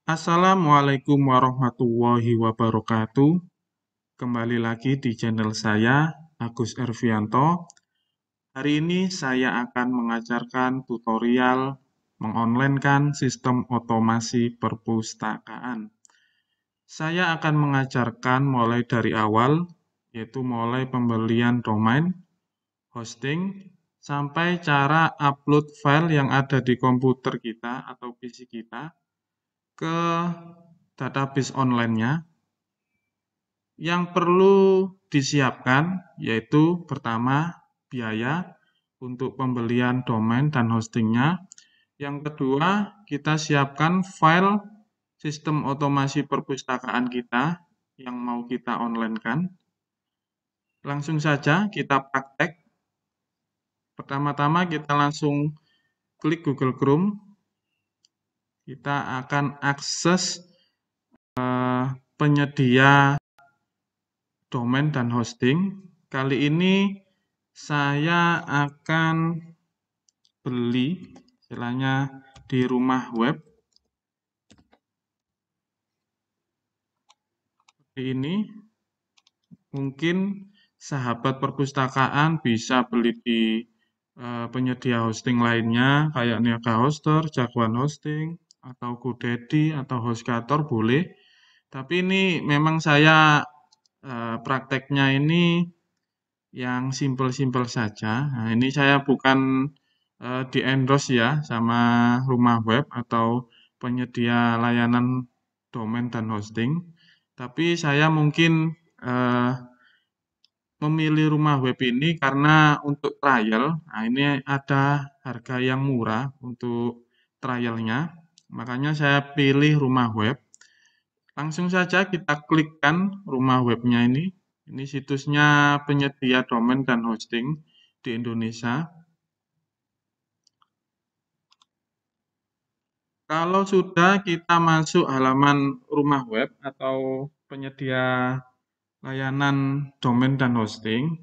Assalamualaikum warahmatullahi wabarakatuh. Kembali lagi di channel saya, Agus Ervianto. Hari ini saya akan mengajarkan tutorial mengonlinekan sistem otomasi perpustakaan. Saya akan mengajarkan mulai dari awal, yaitu mulai pembelian domain, hosting, sampai cara upload file yang ada di komputer kita atau PC kita ke database online-nya. Yang perlu disiapkan yaitu pertama biaya untuk pembelian domain dan hostingnya. Yang kedua, kita siapkan file sistem otomasi perpustakaan kita yang mau kita online-kan. Langsung saja kita praktek. Pertama-tama kita langsung klik Google Chrome. Kita akan akses penyedia domain dan hosting. Kali ini saya akan beli, istilahnya di rumah web. Seperti ini. Mungkin sahabat perpustakaan bisa beli di penyedia hosting lainnya, kayak Niaga Hoster, Jagoan Hosting, atau GoDaddy, atau HostGator boleh. Tapi ini memang saya prakteknya ini yang simpel-simpel saja. Nah, ini saya bukan di-endorse ya sama rumah web atau penyedia layanan domain dan hosting. Tapi saya mungkin memilih rumah web ini karena untuk trial. Nah, ini ada harga yang murah untuk trialnya. Makanya saya pilih rumah web. Langsung saja kita klikkan rumah webnya ini. Ini situsnya penyedia domain dan hosting di Indonesia. Kalau sudah kita masuk halaman rumah web atau penyedia layanan domain dan hosting,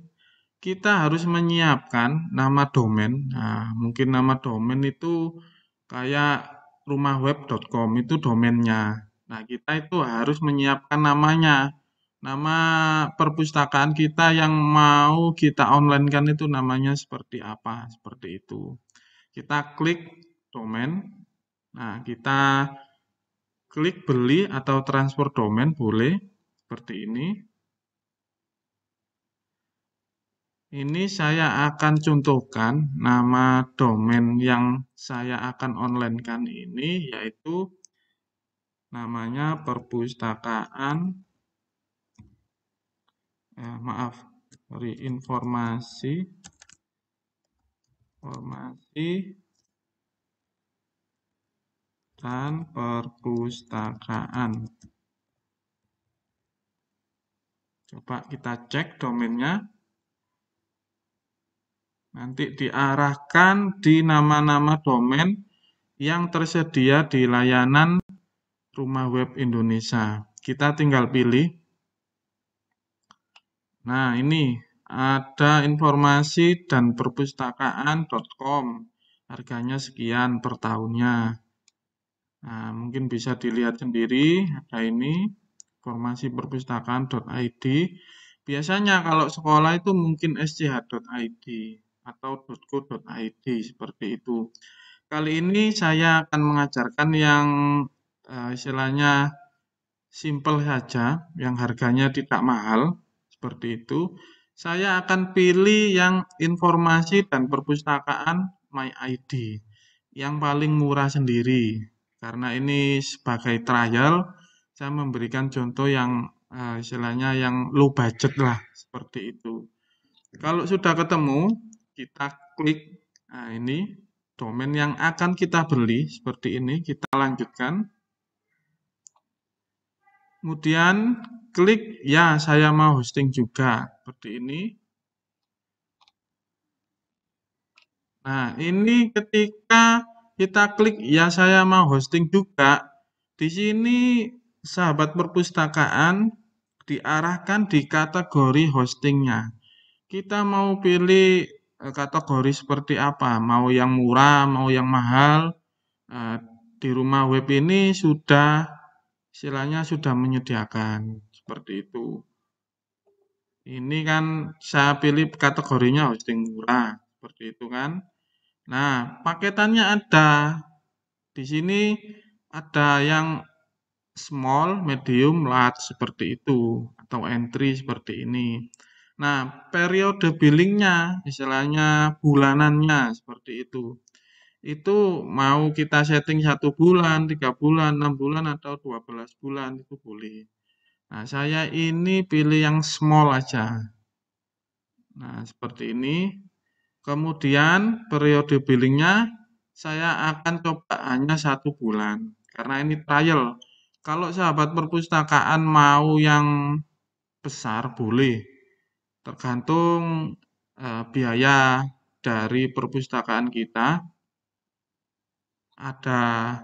kita harus menyiapkan nama domain. Nah, mungkin nama domain itu kayak rumahweb.com itu domainnya. Nah, kita itu harus menyiapkan namanya. Nama perpustakaan kita yang mau kita online-kan itu namanya seperti apa, seperti itu. Kita klik domain. Nah, kita klik beli atau transfer domain boleh seperti ini. Ini saya akan contohkan nama domain yang saya akan online-kan ini yaitu namanya perpustakaan informasi dan perpustakaan. Coba kita cek domainnya. Nanti diarahkan di nama-nama domain yang tersedia di layanan rumah web Indonesia. Kita tinggal pilih. Nah, ini ada informasi dan perpustakaan.com. Harganya sekian per tahunnya. Nah, mungkin bisa dilihat sendiri. Ada ini, informasi perpustakaan.id. Biasanya kalau sekolah itu mungkin sch.id atau .co.id seperti itu. Kali ini saya akan mengajarkan yang istilahnya simple saja, yang harganya tidak mahal, seperti itu. Saya akan pilih yang informasi dan perpustakaan MyID, yang paling murah sendiri. Karena ini sebagai trial, saya memberikan contoh yang istilahnya yang low budget lah, seperti itu. Kalau sudah ketemu, kita klik, nah ini domain yang akan kita beli, seperti ini, kita lanjutkan. Kemudian klik, ya saya mau hosting juga, seperti ini. Nah, ini ketika kita klik, ya saya mau hosting juga, di sini sahabat perpustakaan diarahkan di kategori hostingnya. Kita mau pilih kategori seperti apa, mau yang murah, mau yang mahal. Di rumah web ini sudah istilahnya sudah menyediakan, seperti itu. Ini kan saya pilih kategorinya hosting murah, seperti itu kan. Nah, paketannya ada. Di sini ada yang small, medium, large seperti itu atau entry seperti ini. Nah, periode billingnya istilahnya bulanannya seperti itu. Itu mau kita setting 1 bulan, 3 bulan, 6 bulan atau 12 bulan itu boleh. Nah, saya ini pilih yang small aja. Nah, seperti ini. Kemudian periode billingnya saya akan coba hanya 1 bulan. Karena ini trial. Kalau sahabat perpustakaan mau yang besar boleh. Tergantung biaya dari perpustakaan kita. Ada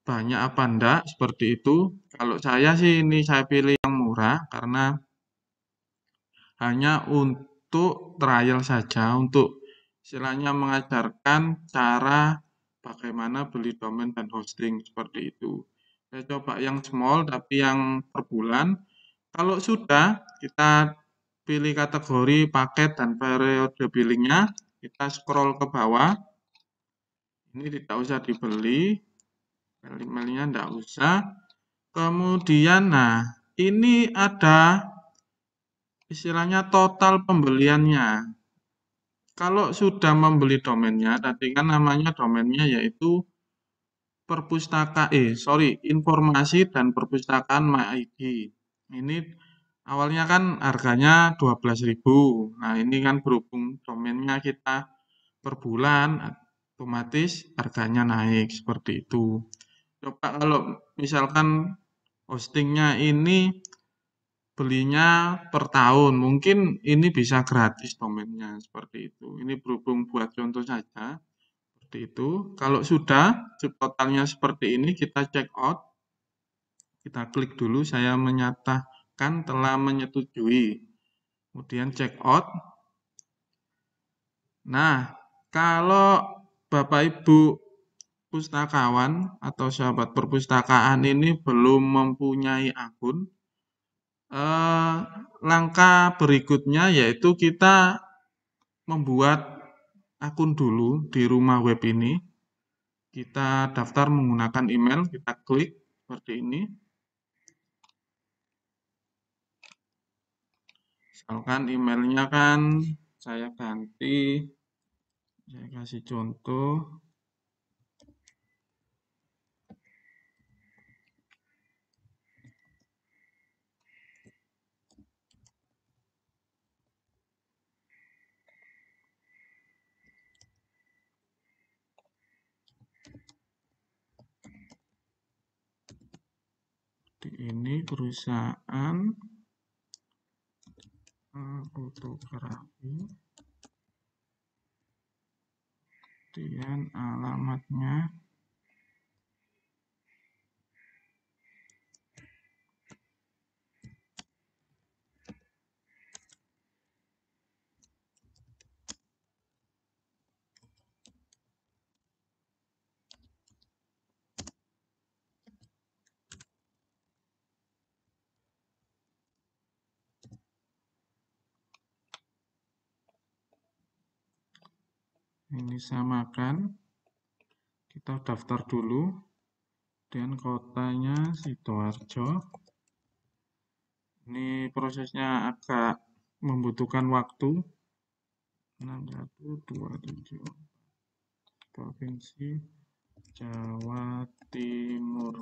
banyak apa enggak seperti itu. Kalau saya sih ini saya pilih yang murah karena hanya untuk trial saja, untuk istilahnya mengajarkan cara bagaimana beli domain dan hosting seperti itu. Saya coba yang small tapi yang per bulan. Kalau sudah kita pilih kategori paket dan periode billingnya, kita scroll ke bawah. Ini tidak usah dibeli, emailnya tidak usah. Kemudian, nah ini ada istilahnya total pembeliannya. Kalau sudah membeli domainnya, tadi kan namanya domainnya yaitu informasi dan perpustakaan MyID. Ini awalnya kan harganya 12.000. Nah, ini kan berhubung domainnya kita per bulan, otomatis harganya naik seperti itu. Coba kalau misalkan hostingnya ini belinya per tahun, mungkin ini bisa gratis domainnya seperti itu. Ini berhubung buat contoh saja, seperti itu. Kalau sudah totalnya seperti ini, kita check out. Kita klik dulu, saya menyatakan telah menyetujui. Kemudian check out. Nah, kalau Bapak Ibu pustakawan atau sahabat perpustakaan ini belum mempunyai akun, langkah berikutnya yaitu kita membuat akun dulu di rumah web ini. Kita daftar menggunakan email, kita klik seperti ini. Misalkan emailnya kan saya ganti, saya kasih contoh. Di ini perusahaan fotografi, kemudian alamatnya. Ini samakan, kita daftar dulu, dan kotanya Sidoarjo. Ini prosesnya agak membutuhkan waktu. 6127 Provinsi Jawa Timur.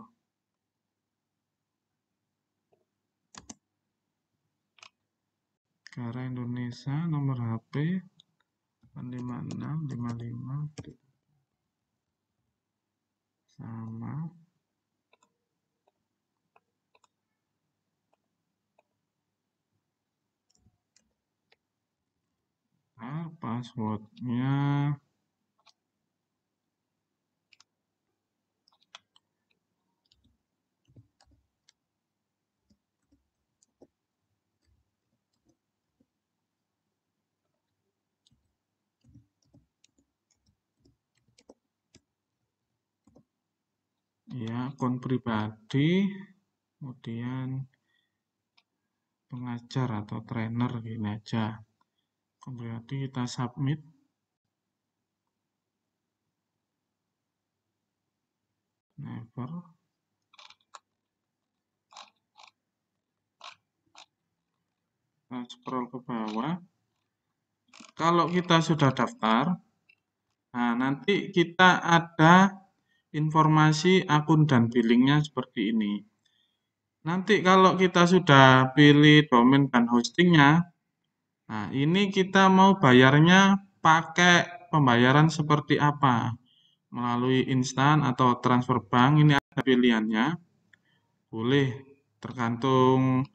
Negara Indonesia, nomor HP 5655 sama. Nah, passwordnya ya akun pribadi. kemudian pengajar atau trainer gini aja. Kemudian kita submit. Never. Kita scroll ke bawah. Kalau kita sudah daftar, nah nanti kita ada informasi akun dan billingnya seperti ini. Nanti kalau kita sudah pilih domain dan hostingnya, nah ini kita mau bayarnya pakai pembayaran seperti apa? Melalui instan atau transfer bank, ini ada pilihannya. Boleh, tergantung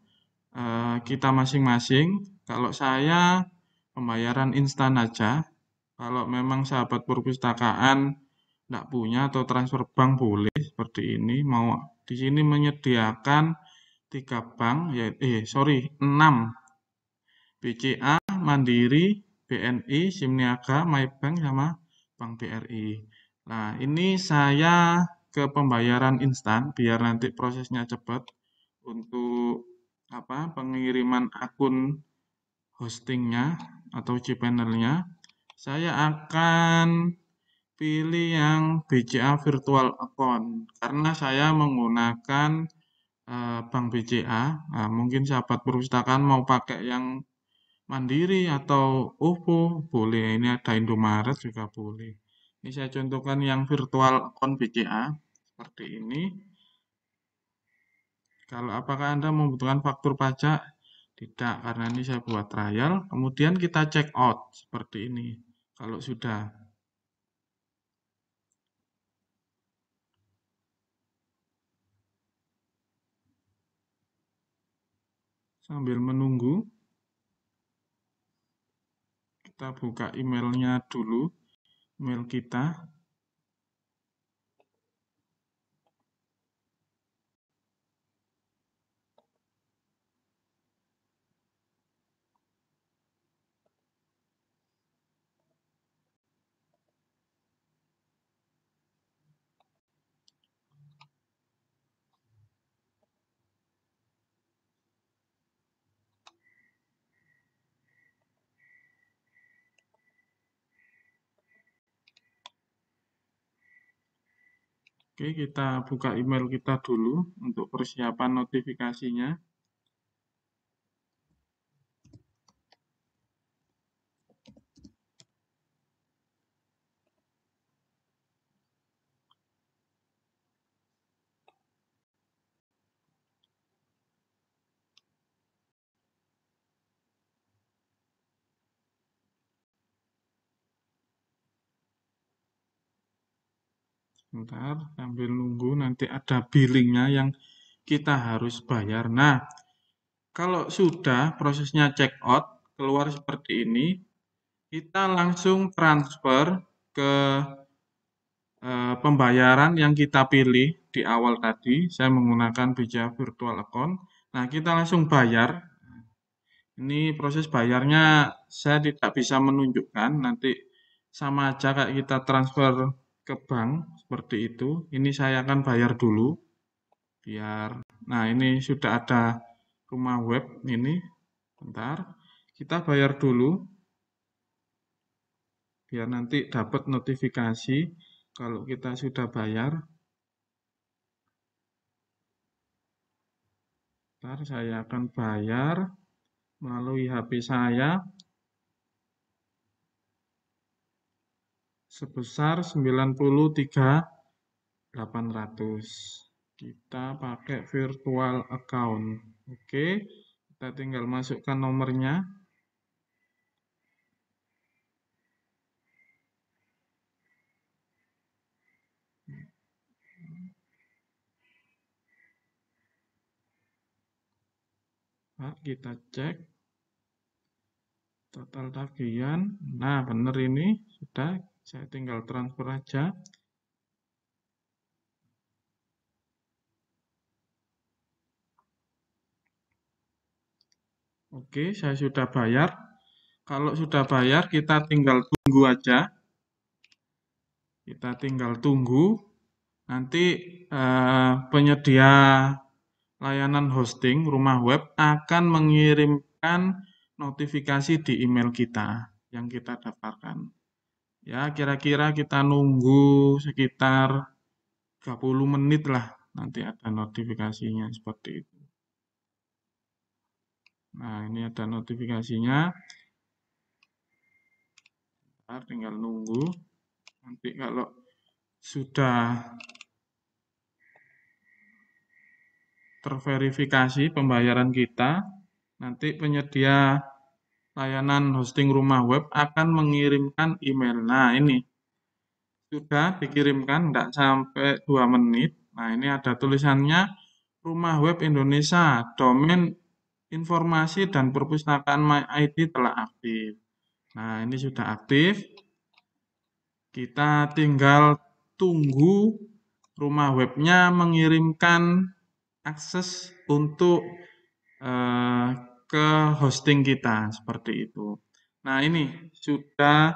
kita masing-masing. Kalau saya pembayaran instan aja. Kalau memang sahabat perpustakaan tidak punya atau transfer bank boleh seperti ini. Mau di sini menyediakan 3 bank, 6. BCA, Mandiri, BNI, Simniaga, Maybank, sama Bank BRI. Nah, ini saya ke pembayaran instan biar nanti prosesnya cepat untuk pengiriman akun hostingnya atau cPanel-nya. Saya akan pilih yang BCA Virtual Account karena saya menggunakan Bank BCA. Nah, mungkin sahabat perpustakaan mau pakai yang Mandiri atau OVO boleh. Ini ada Indomaret juga boleh. Ini saya contohkan yang virtual account BCA seperti ini. Kalau apakah Anda membutuhkan faktur pajak? Tidak, karena ini saya buat trial. Kemudian kita check out seperti ini. Kalau sudah. Sambil menunggu, kita buka emailnya dulu, email kita. Oke, kita buka email kita dulu untuk persiapan notifikasinya. Sebentar, sambil nunggu nanti ada billingnya yang kita harus bayar. Nah, kalau sudah prosesnya check out, keluar seperti ini, kita langsung transfer ke pembayaran yang kita pilih di awal tadi. Saya menggunakan BCA Virtual Account. Nah, kita langsung bayar. Ini proses bayarnya saya tidak bisa menunjukkan, nanti sama aja kayak kita transfer ke bank, seperti itu. Ini saya akan bayar dulu, biar, nah ini sudah ada rumah web, ini, bentar. Kita bayar dulu, biar nanti dapat notifikasi kalau kita sudah bayar. Bentar, saya akan bayar melalui HP saya sebesar 93.800. Kita pakai virtual account. Oke, kita tinggal masukkan nomornya. Nah, kita cek total tagihan. Nah, benar ini sudah. Saya tinggal transfer aja. Oke, saya sudah bayar. Kalau sudah bayar, kita tinggal tunggu aja. Kita tinggal tunggu. Nanti penyedia layanan hosting rumah web akan mengirimkan notifikasi di email kita yang kita daftarkan. Ya, kira-kira kita nunggu sekitar 30 menit lah, nanti ada notifikasinya seperti itu. Nah, ini ada notifikasinya. Kita tinggal nunggu. Nanti kalau sudah terverifikasi pembayaran kita, nanti penyedia layanan hosting rumah web akan mengirimkan email. Nah, ini sudah dikirimkan, tidak sampai 2 menit. Nah, ini ada tulisannya Rumah Web Indonesia, domain informasi dan perpustakaan MyID telah aktif. Nah, ini sudah aktif. Kita tinggal tunggu rumah webnya mengirimkan akses untuk ke hosting kita, seperti itu. Nah, ini sudah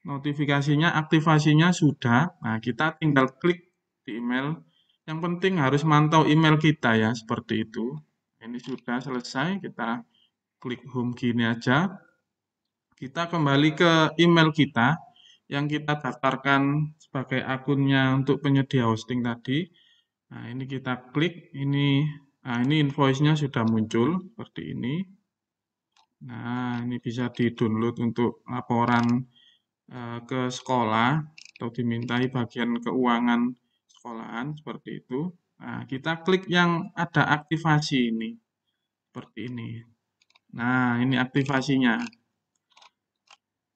notifikasinya, aktivasinya sudah. Nah, kita tinggal klik di email. Yang penting harus mantau email kita ya, seperti itu. Ini sudah selesai, kita klik home gini aja. Kita kembali ke email kita yang kita daftarkan sebagai akunnya untuk penyedia hosting tadi. Nah, ini kita klik, ini invoice-nya sudah muncul seperti ini. Nah, ini bisa di-download untuk laporan ke sekolah atau dimintai bagian keuangan sekolahan seperti itu. Nah, kita klik yang ada aktivasi ini, seperti ini. Nah, ini aktivasinya.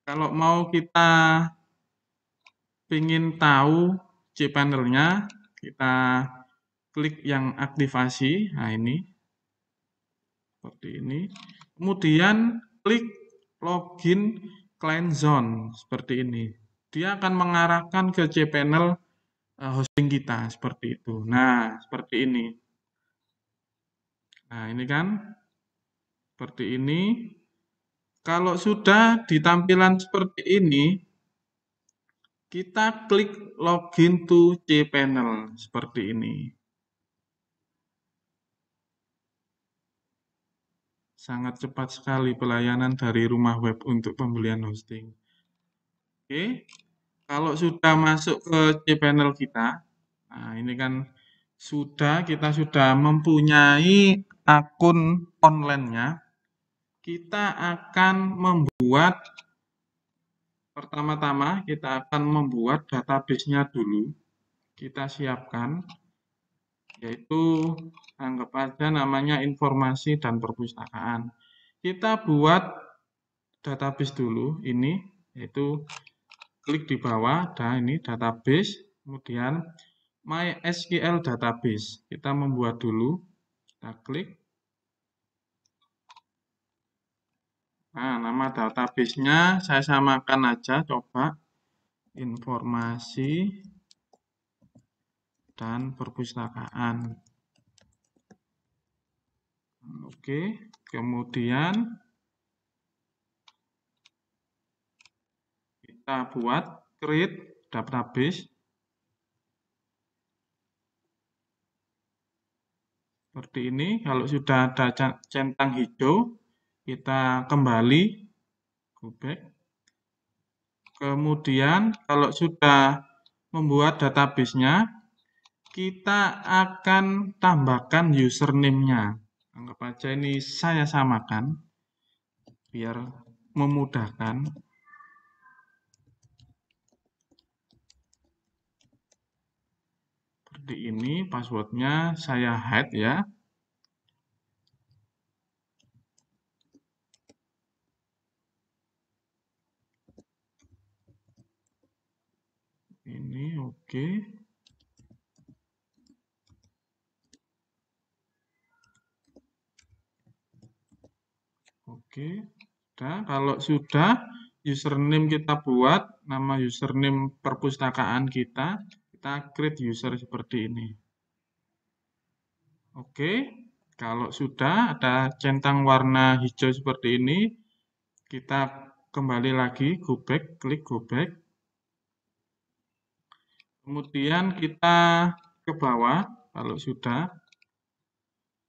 Kalau mau kita ingin tahu cPanel-nya, kita klik yang aktivasi. Nah, ini seperti ini. Kemudian klik login client zone seperti ini. Dia akan mengarahkan ke cPanel hosting kita seperti itu. Nah, seperti ini. Nah, ini kan seperti ini. Kalau sudah di tampilan seperti ini, kita klik login to cPanel seperti ini. Sangat cepat sekali pelayanan dari rumah web untuk pembelian hosting. Oke, kalau sudah masuk ke cPanel kita, nah ini kan kita sudah mempunyai akun online-nya. Kita akan membuat, pertama-tama kita akan membuat database-nya dulu. Kita siapkan, yaitu anggap aja namanya informasi dan perpustakaan. Kita buat database dulu, ini, yaitu klik di bawah, ada ini database, kemudian MySQL database. Kita membuat dulu, kita klik. Nah, nama database-nya saya samakan aja, coba informasi dan perpustakaan. Oke, kemudian kita buat create database. Seperti ini, kalau sudah ada centang hijau, kita kembali, go back. Kemudian kalau sudah membuat database-nya, kita akan tambahkan username-nya. Anggap aja ini saya samakan, biar memudahkan. Seperti ini, password-nya saya hide ya. Ini oke. Oke, sudah. Kalau sudah username kita buat, nama username perpustakaan kita create user seperti ini. Oke, kalau sudah ada centang warna hijau seperti ini, kita kembali lagi, go back, klik go back. Kemudian kita ke bawah, kalau sudah,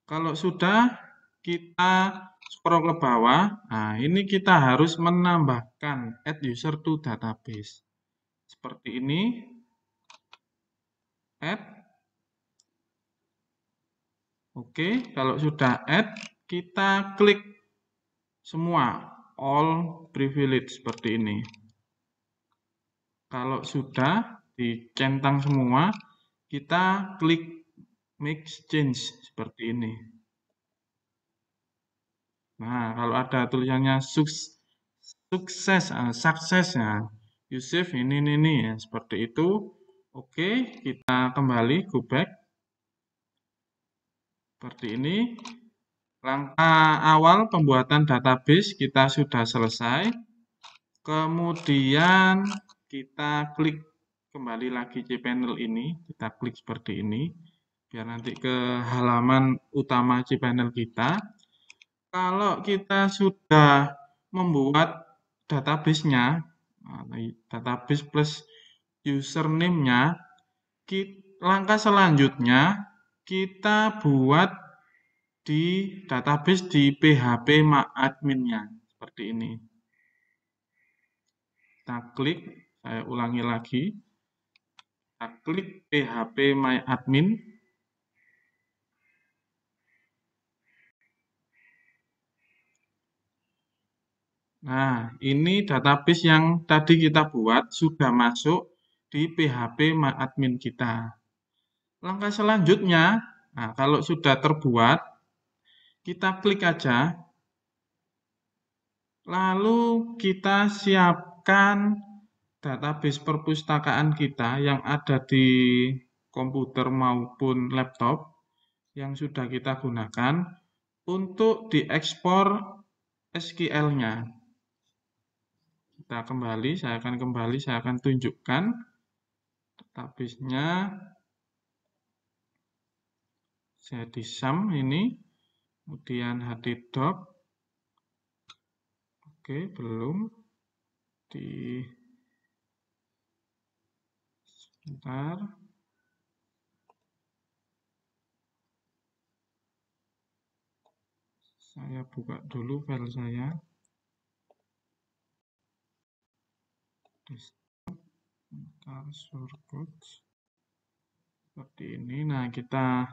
Kalau sudah, kita scroll ke bawah. Nah, ini kita harus menambahkan add user to database. Seperti ini, add. Oke, kalau sudah add, kita klik semua, all privilege seperti ini. Kalau sudah dicentang semua, kita klik make change seperti ini. Nah, kalau ada tulisannya sukses ya, you save ini ya, seperti itu. Oke, kita kembali go back. Seperti ini. Langkah awal pembuatan database kita sudah selesai. Kemudian kita klik kembali lagi cPanel ini, kita klik seperti ini, biar nanti ke halaman utama cPanel kita. Kalau kita sudah membuat database-nya, database plus username-nya, langkah selanjutnya kita buat di database di PHP admin-nya, seperti ini. Kita klik, saya ulangi lagi, kita klik PHP My Admin. Nah, ini database yang tadi kita buat sudah masuk di PHP My Admin kita. Langkah selanjutnya, nah kalau sudah terbuat, kita klik aja, lalu kita siapkan database perpustakaan kita yang ada di komputer maupun laptop yang sudah kita gunakan untuk diekspor SQL-nya. Kita kembali, saya akan tunjukkan database-nya. Saya di sum ini, kemudian hddoc. Oke, belum. Sebentar. Saya buka dulu file saya. Seperti ini. Nah, kita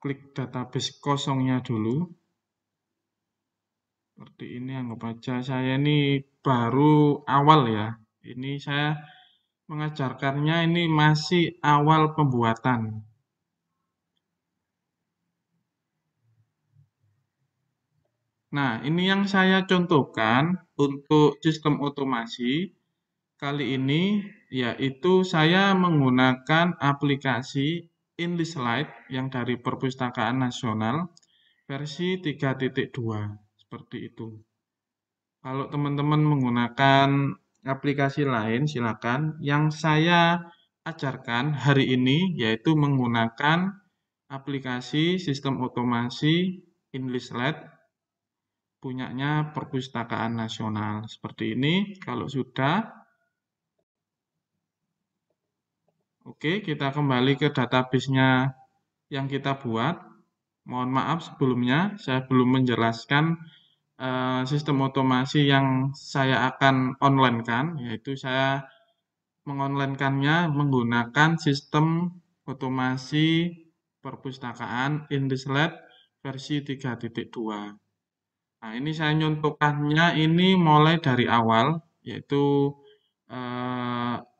klik database kosongnya dulu. Seperti ini, anggap aja saya ini baru awal ya. Ini saya mengajarkannya ini masih awal pembuatan. Nah, ini yang saya contohkan untuk sistem otomasi. Kali ini yaitu saya menggunakan aplikasi InlistLite yang dari Perpustakaan Nasional versi 3.2 seperti itu. Kalau teman-teman menggunakan aplikasi lain silakan. Yang saya ajarkan hari ini yaitu menggunakan aplikasi sistem otomasi InlistLite punyanya Perpustakaan Nasional. Seperti ini, kalau sudah, oke, kita kembali ke database-nya yang kita buat. Mohon maaf sebelumnya, saya belum menjelaskan sistem otomasi yang saya akan online-kan, yaitu saya mengonline-kannya menggunakan sistem otomasi perpustakaan InlistLite versi 3.2. Nah, ini saya nyontohkannya ini mulai dari awal, yaitu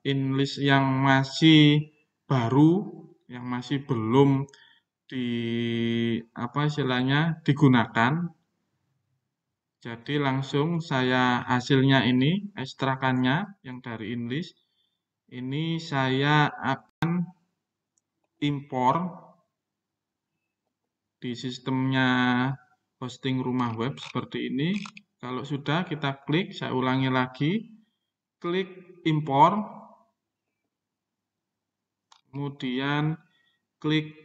English yang masih baru, yang masih belum digunakan. Jadi langsung saya hasilnya ini, ekstrakannya yang dari English. Ini saya akan impor di sistemnya hosting rumah web seperti ini. Kalau sudah kita klik, saya ulangi lagi, klik impor, kemudian klik,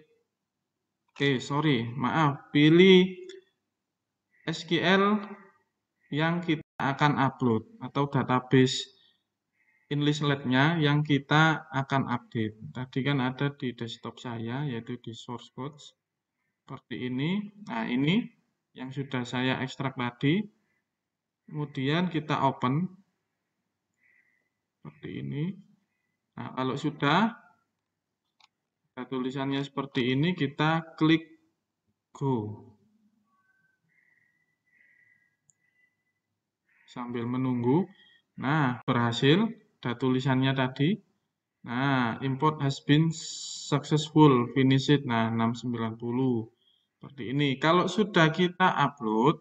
pilih SQL yang kita akan upload atau database InlistLite-nya yang kita akan update. Tadi kan ada di desktop saya, yaitu di source code. seperti ini. Nah, ini yang sudah saya ekstrak tadi. Kemudian kita open seperti ini. Nah, kalau sudah tulisannya seperti ini, kita klik go. Sambil menunggu. Nah, berhasil. Ada tulisannya tadi. Nah, import has been successful, finished. Nah, 690. Seperti ini. Kalau sudah kita upload,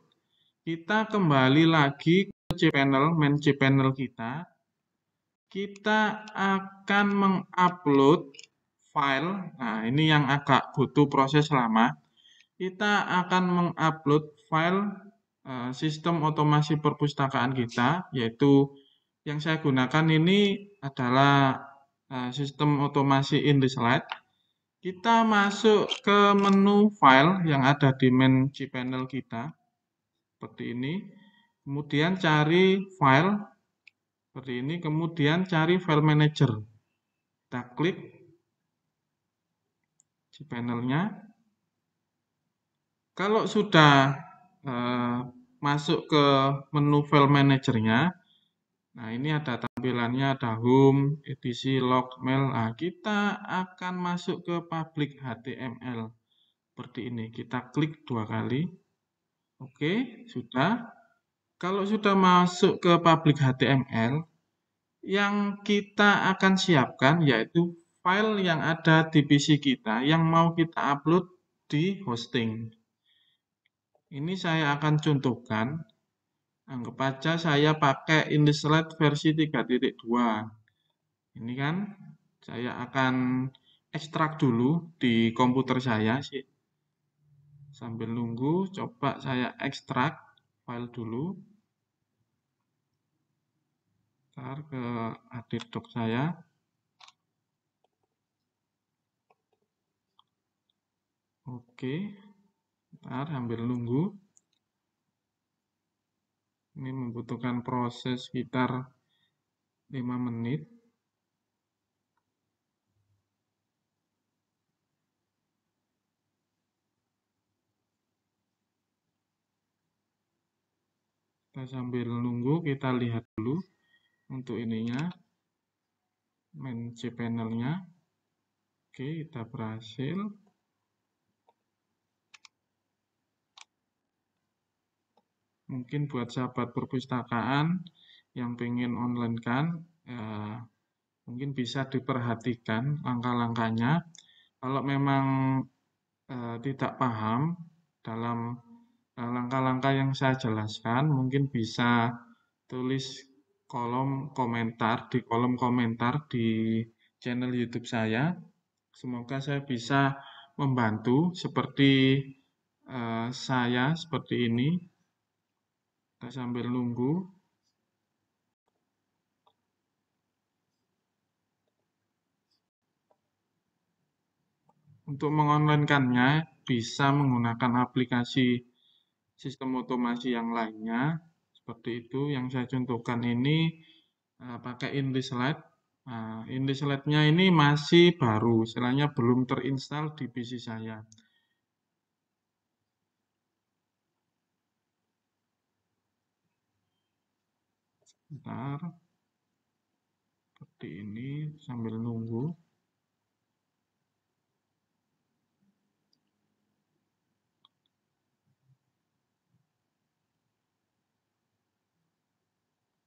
kita kembali lagi ke cPanel, main cPanel kita. Kita akan mengupload file. Nah, ini yang agak butuh proses lama. Kita akan mengupload file sistem otomasi perpustakaan kita, yaitu yang saya gunakan ini adalah sistem otomasi InDeSlide. Kita masuk ke menu file yang ada di main cPanel kita, seperti ini. Kemudian cari file, seperti ini. Kemudian cari file manager. Kita klik cPanel-nya. Kalau sudah masuk ke menu file manager-nya, nah ini ada tampilannya, ada home, edisi, log, mail. Nah, kita akan masuk ke public HTML. Seperti ini, kita klik 2 kali. Oke, sudah. Kalau sudah masuk ke public HTML, yang kita akan siapkan yaitu file yang ada di PC kita yang mau kita upload di hosting. Ini saya akan contohkan. Anggap aja saya pakai InDeSlide versi 3.2. Ini kan saya akan ekstrak dulu di komputer saya sih. Sambil nunggu, coba saya ekstrak file dulu. Ntar ke HDDoc saya. Oke, ntar sambil nunggu. Ini membutuhkan proses sekitar 5 menit. Kita sambil nunggu, kita lihat dulu untuk ininya, main cPanel-nya. Oke, kita berhasil. Mungkin buat sahabat perpustakaan yang pengen online kan, mungkin bisa diperhatikan langkah-langkahnya. Kalau memang tidak paham dalam langkah-langkah yang saya jelaskan, mungkin bisa tulis kolom komentar di channel YouTube saya. Semoga saya bisa membantu seperti saya seperti ini. Kita sambil nunggu. Untuk mengonlinekannya bisa menggunakan aplikasi sistem otomasi yang lainnya. Seperti itu yang saya contohkan ini pakai InDeSlide. Nah, InDeSlide-nya ini masih baru, istilahnya belum terinstall di PC saya. Bentar. Seperti ini sambil nunggu.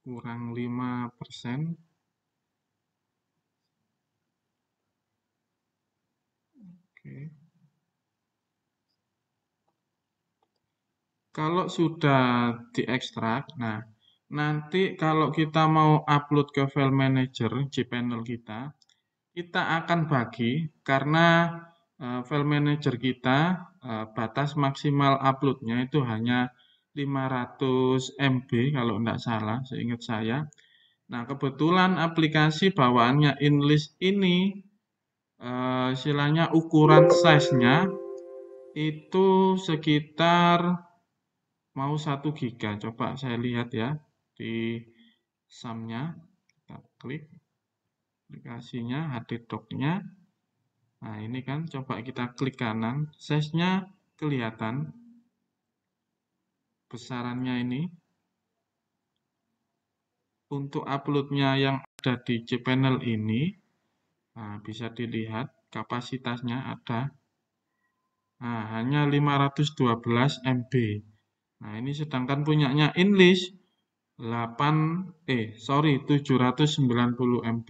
Kurang 5%. Oke. Kalau sudah diekstrak, nah nanti kalau kita mau upload ke file manager cPanel kita, kita akan bagi karena file manager kita batas maksimal uploadnya itu hanya 500 MB kalau tidak salah, seingat saya. Nah, kebetulan aplikasi bawaannya InList ini istilahnya ukuran size-nya itu sekitar mau 1 giga. Coba saya lihat ya di SAM-nya. Kita klik aplikasinya, HDDoc-nya. Nah, ini kan coba kita klik kanan, size-nya kelihatan besarannya ini. Untuk uploadnya yang ada di cPanel ini, nah, bisa dilihat kapasitasnya ada. Nah, hanya 512 MB. Nah, ini sedangkan punyanya English 790 MB.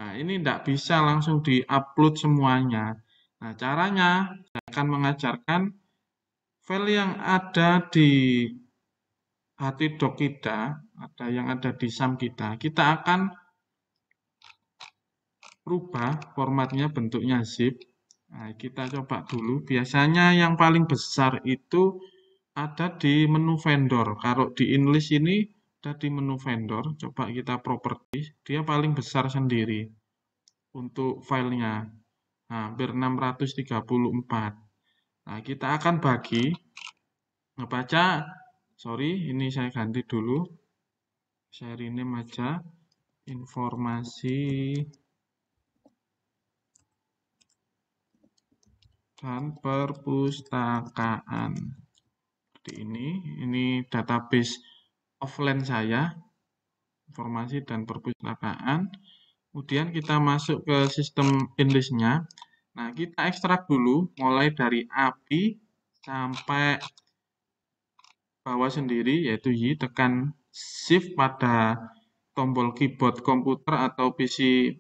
Nah, ini tidak bisa langsung di-upload semuanya. Nah, caranya saya akan mengajarkan file yang ada di htdoc kita, yang ada di SAM kita akan rubah formatnya bentuknya zip. Nah, kita coba dulu. Biasanya yang paling besar itu ada di menu vendor. Kalau di English ini ada di menu vendor. Coba kita properties. Dia paling besar sendiri untuk filenya. Hampir 634. Nah, kita akan bagi. Ngebaca. Sorry, ini saya ganti dulu. Saya rename aja. Informasi dan perpustakaan. Seperti ini database offline saya, informasi dan perpustakaan. Kemudian kita masuk ke sistem English-nya. Nah, kita ekstrak dulu mulai dari API sampai bawah sendiri, yaitu Y, tekan Shift pada tombol keyboard komputer atau PC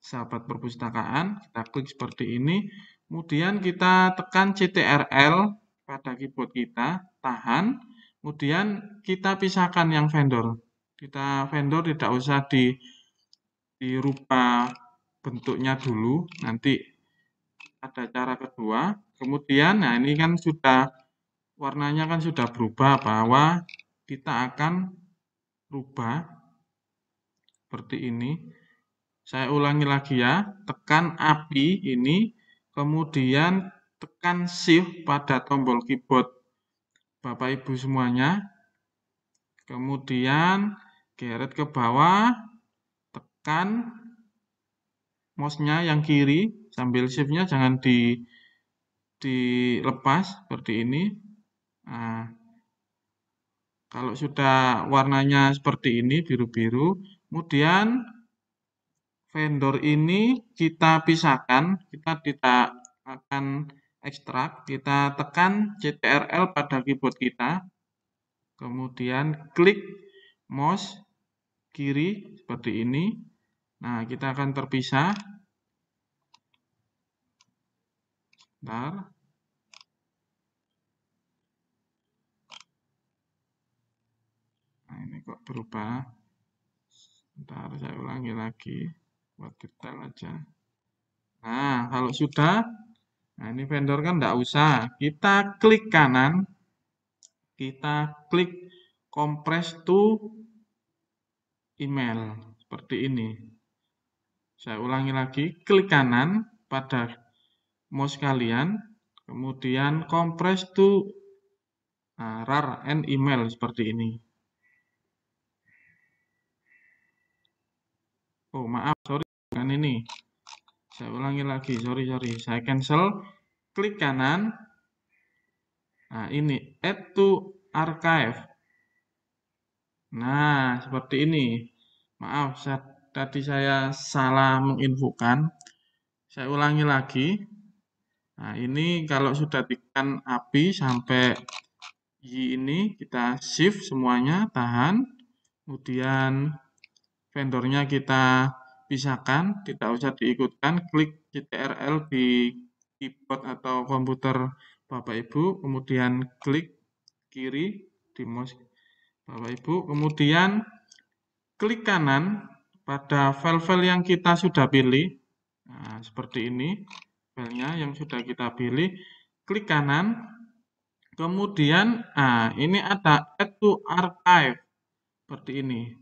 sahabat perpustakaan, kita klik seperti ini. Kemudian kita tekan CTRL pada keyboard kita, tahan. Kemudian kita pisahkan yang vendor. Kita vendor tidak usah dirubah bentuknya dulu, nanti ada cara kedua. Kemudian, nah ini kan sudah warnanya kan sudah berubah, bahwa kita akan rubah seperti ini. Saya ulangi lagi ya, tekan API ini, kemudian tekan Shift pada tombol keyboard Bapak Ibu semuanya, kemudian geret ke bawah, tekan mouse-nya yang kiri, sambil Shift-nya jangan dilepas, seperti ini. Nah, kalau sudah warnanya seperti ini, biru-biru, kemudian vendor ini kita pisahkan, kita akan ekstrak, kita tekan CTRL pada keyboard kita, kemudian klik mouse kiri seperti ini. Nah, kita akan terpisah. Bentar. Nah, ini kok berubah. Bentar, saya ulangi lagi. Buat detail aja. Nah, kalau sudah, nah ini vendor kan enggak usah. Kita klik kanan, kita klik compress to email. Seperti ini. Saya ulangi lagi, klik kanan pada mouse kalian, kemudian compress to rar and email seperti ini. Oh, maaf, sorry, bukan ini. Saya ulangi lagi, sorry. Saya cancel, klik kanan. Nah, ini add to archive. Nah, seperti ini. Maaf, tadi saya salah menginfokan. Saya ulangi lagi. Nah, ini kalau sudah tekan API sampai Y ini, kita shift semuanya, tahan. Kemudian vendornya kita pisahkan, tidak usah diikutkan, klik CTRL di keyboard atau komputer Bapak Ibu, kemudian klik kiri di mouse Bapak Ibu, kemudian klik kanan pada file-file yang kita sudah pilih. Nah, seperti ini filenya yang sudah kita pilih, klik kanan, kemudian ini ada add to archive seperti ini.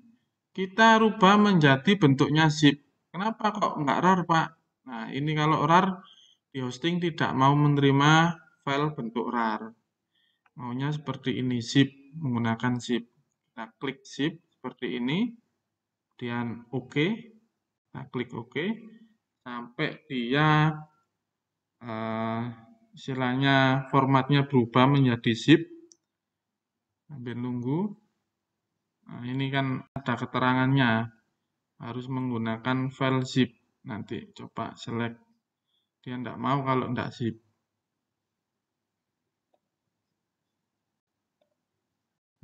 Kita rubah menjadi bentuknya zip. Kenapa kok enggak RAR, Pak? Nah, ini kalau RAR di hosting tidak mau menerima file bentuk RAR. Maunya seperti ini, zip, menggunakan zip. Kita klik zip seperti ini, kemudian OK. Kita klik OK sampai dia istilahnya formatnya berubah menjadi zip, sambil nunggu. Nah, ini kan ada keterangannya, harus menggunakan file zip. Nanti coba select, dia tidak mau kalau tidak zip.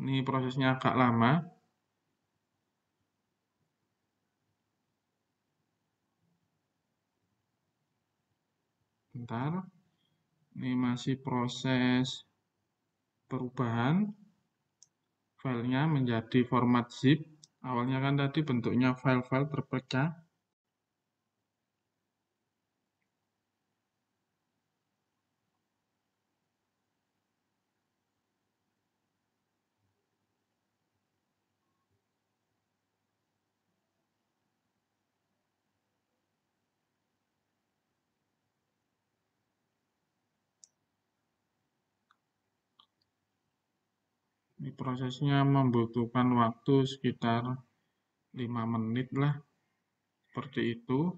Ini prosesnya agak lama. Bentar, ini masih proses perubahan filenya menjadi format zip. Awalnya kan tadi bentuknya file-file terpecah. Ini prosesnya membutuhkan waktu sekitar 5 menit lah, seperti itu.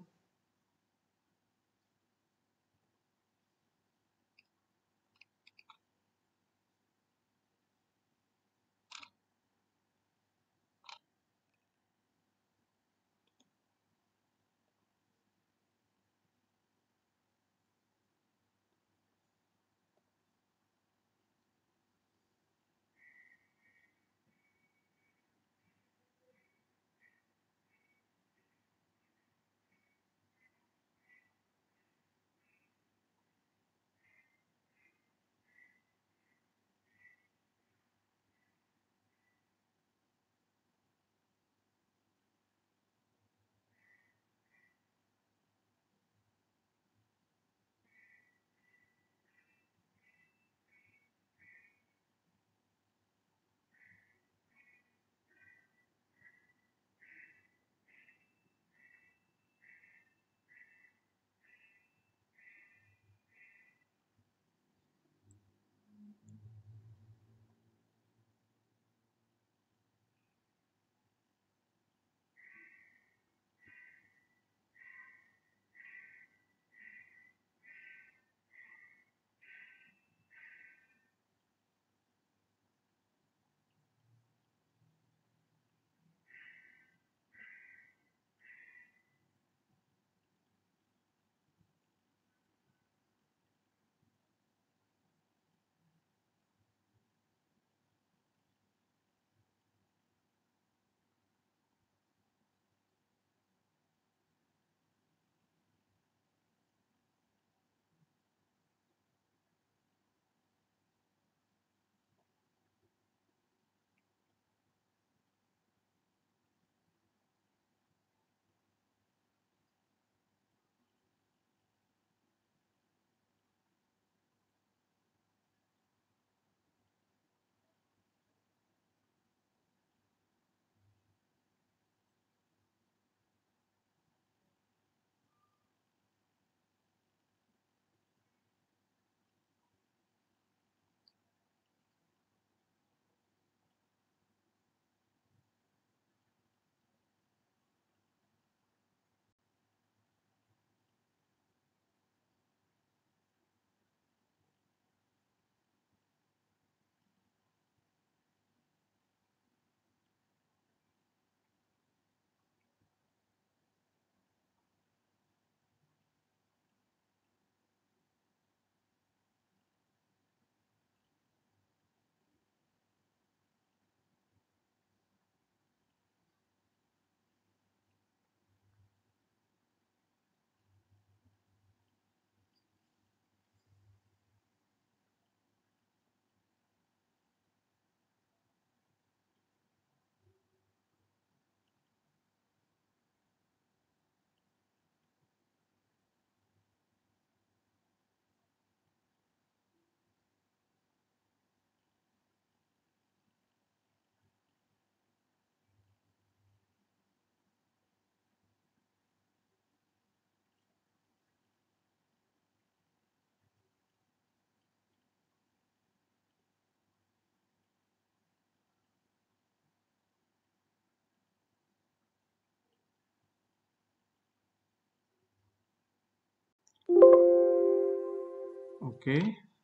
Oke,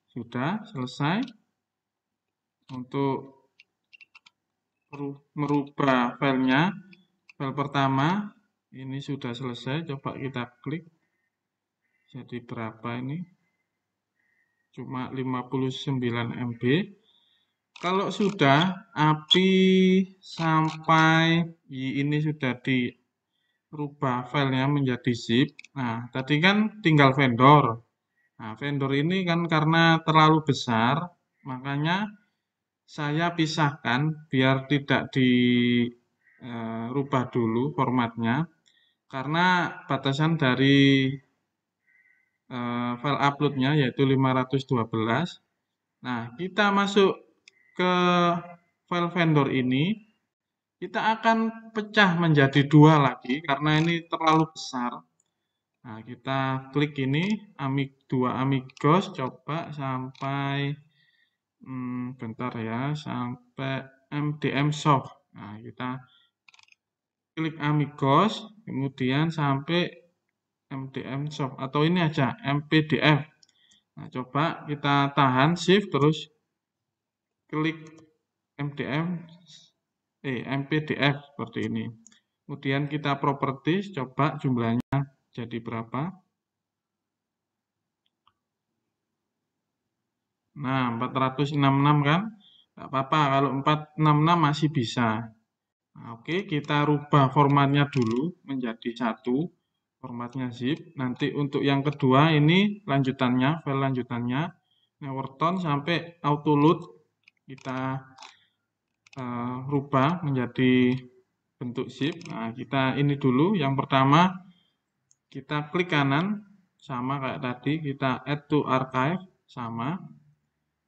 sudah selesai. Untuk merubah filenya, file pertama ini sudah selesai. Coba kita klik. Jadi berapa ini? Cuma 59 MB. Kalau sudah API sampai ini sudah dirubah filenya menjadi zip. Nah, tadi kan tinggal vendor. Nah, vendor ini kan karena terlalu besar, makanya saya pisahkan biar tidak dirubah dulu formatnya. Karena batasan dari file uploadnya yaitu 512. Nah, kita masuk ke file vendor ini, kita akan pecah menjadi dua lagi karena ini terlalu besar. Nah, kita klik ini, dua amigos, coba sampai, bentar ya, sampai MDM soft. Nah, kita klik amigos, kemudian sampai MDM soft, atau ini aja, MPDF. Nah, coba kita tahan, shift, terus klik MPDF seperti ini. Kemudian kita properties, coba jumlahnya jadi berapa. Nah, 466 kan? Nggak apa-apa, kalau 466 masih bisa. Nah, oke, kita rubah formatnya dulu menjadi satu, formatnya zip. Nanti untuk yang kedua ini lanjutannya, file lanjutannya, Neverton sampai autoload kita rubah menjadi bentuk zip. Nah, kita ini dulu, yang pertama kita klik kanan, sama kayak tadi, kita add to archive, sama.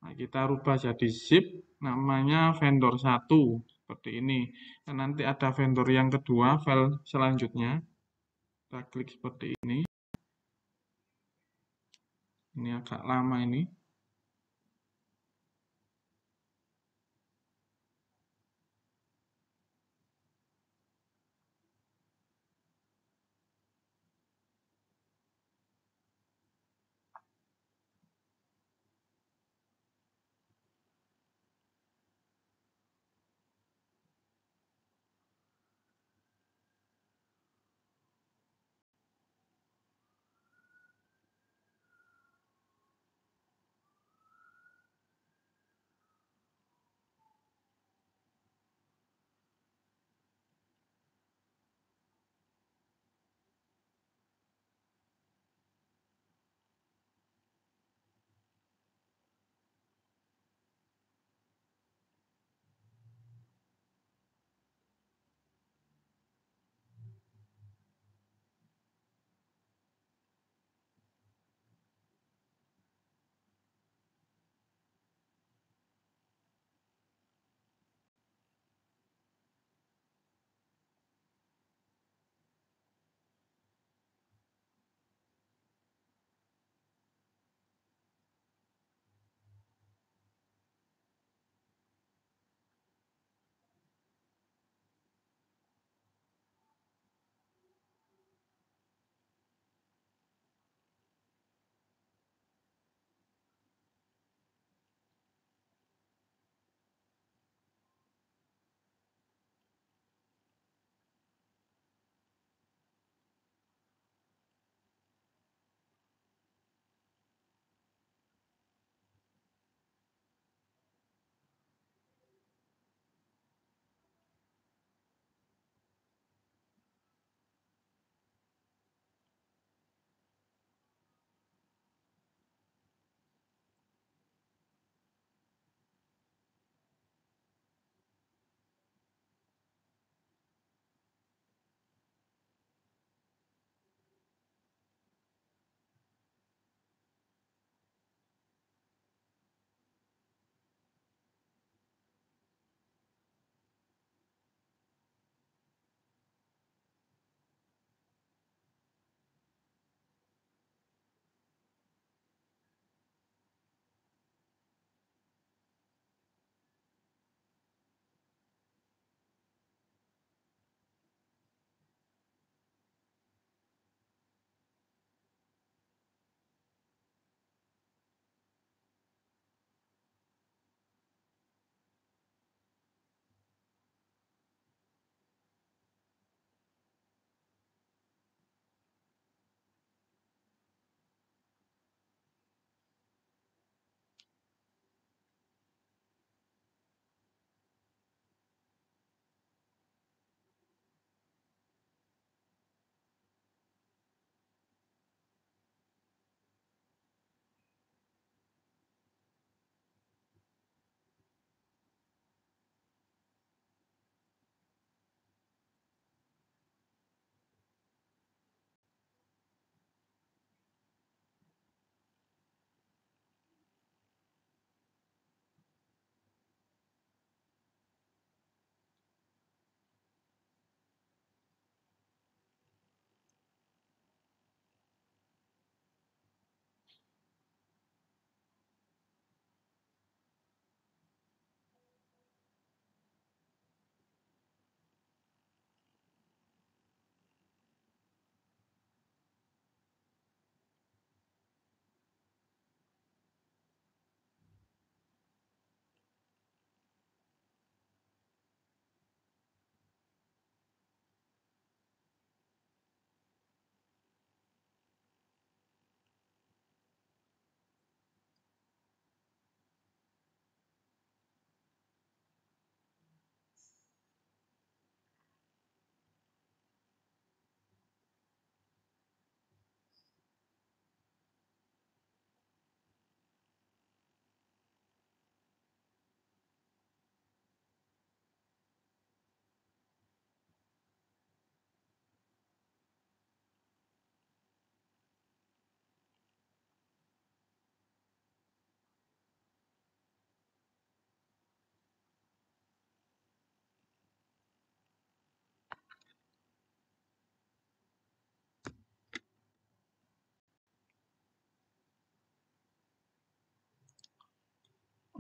Nah, kita rubah jadi zip, namanya vendor 1, seperti ini. Dan nanti ada vendor yang kedua, file selanjutnya. Kita klik seperti ini. Ini agak lama ini.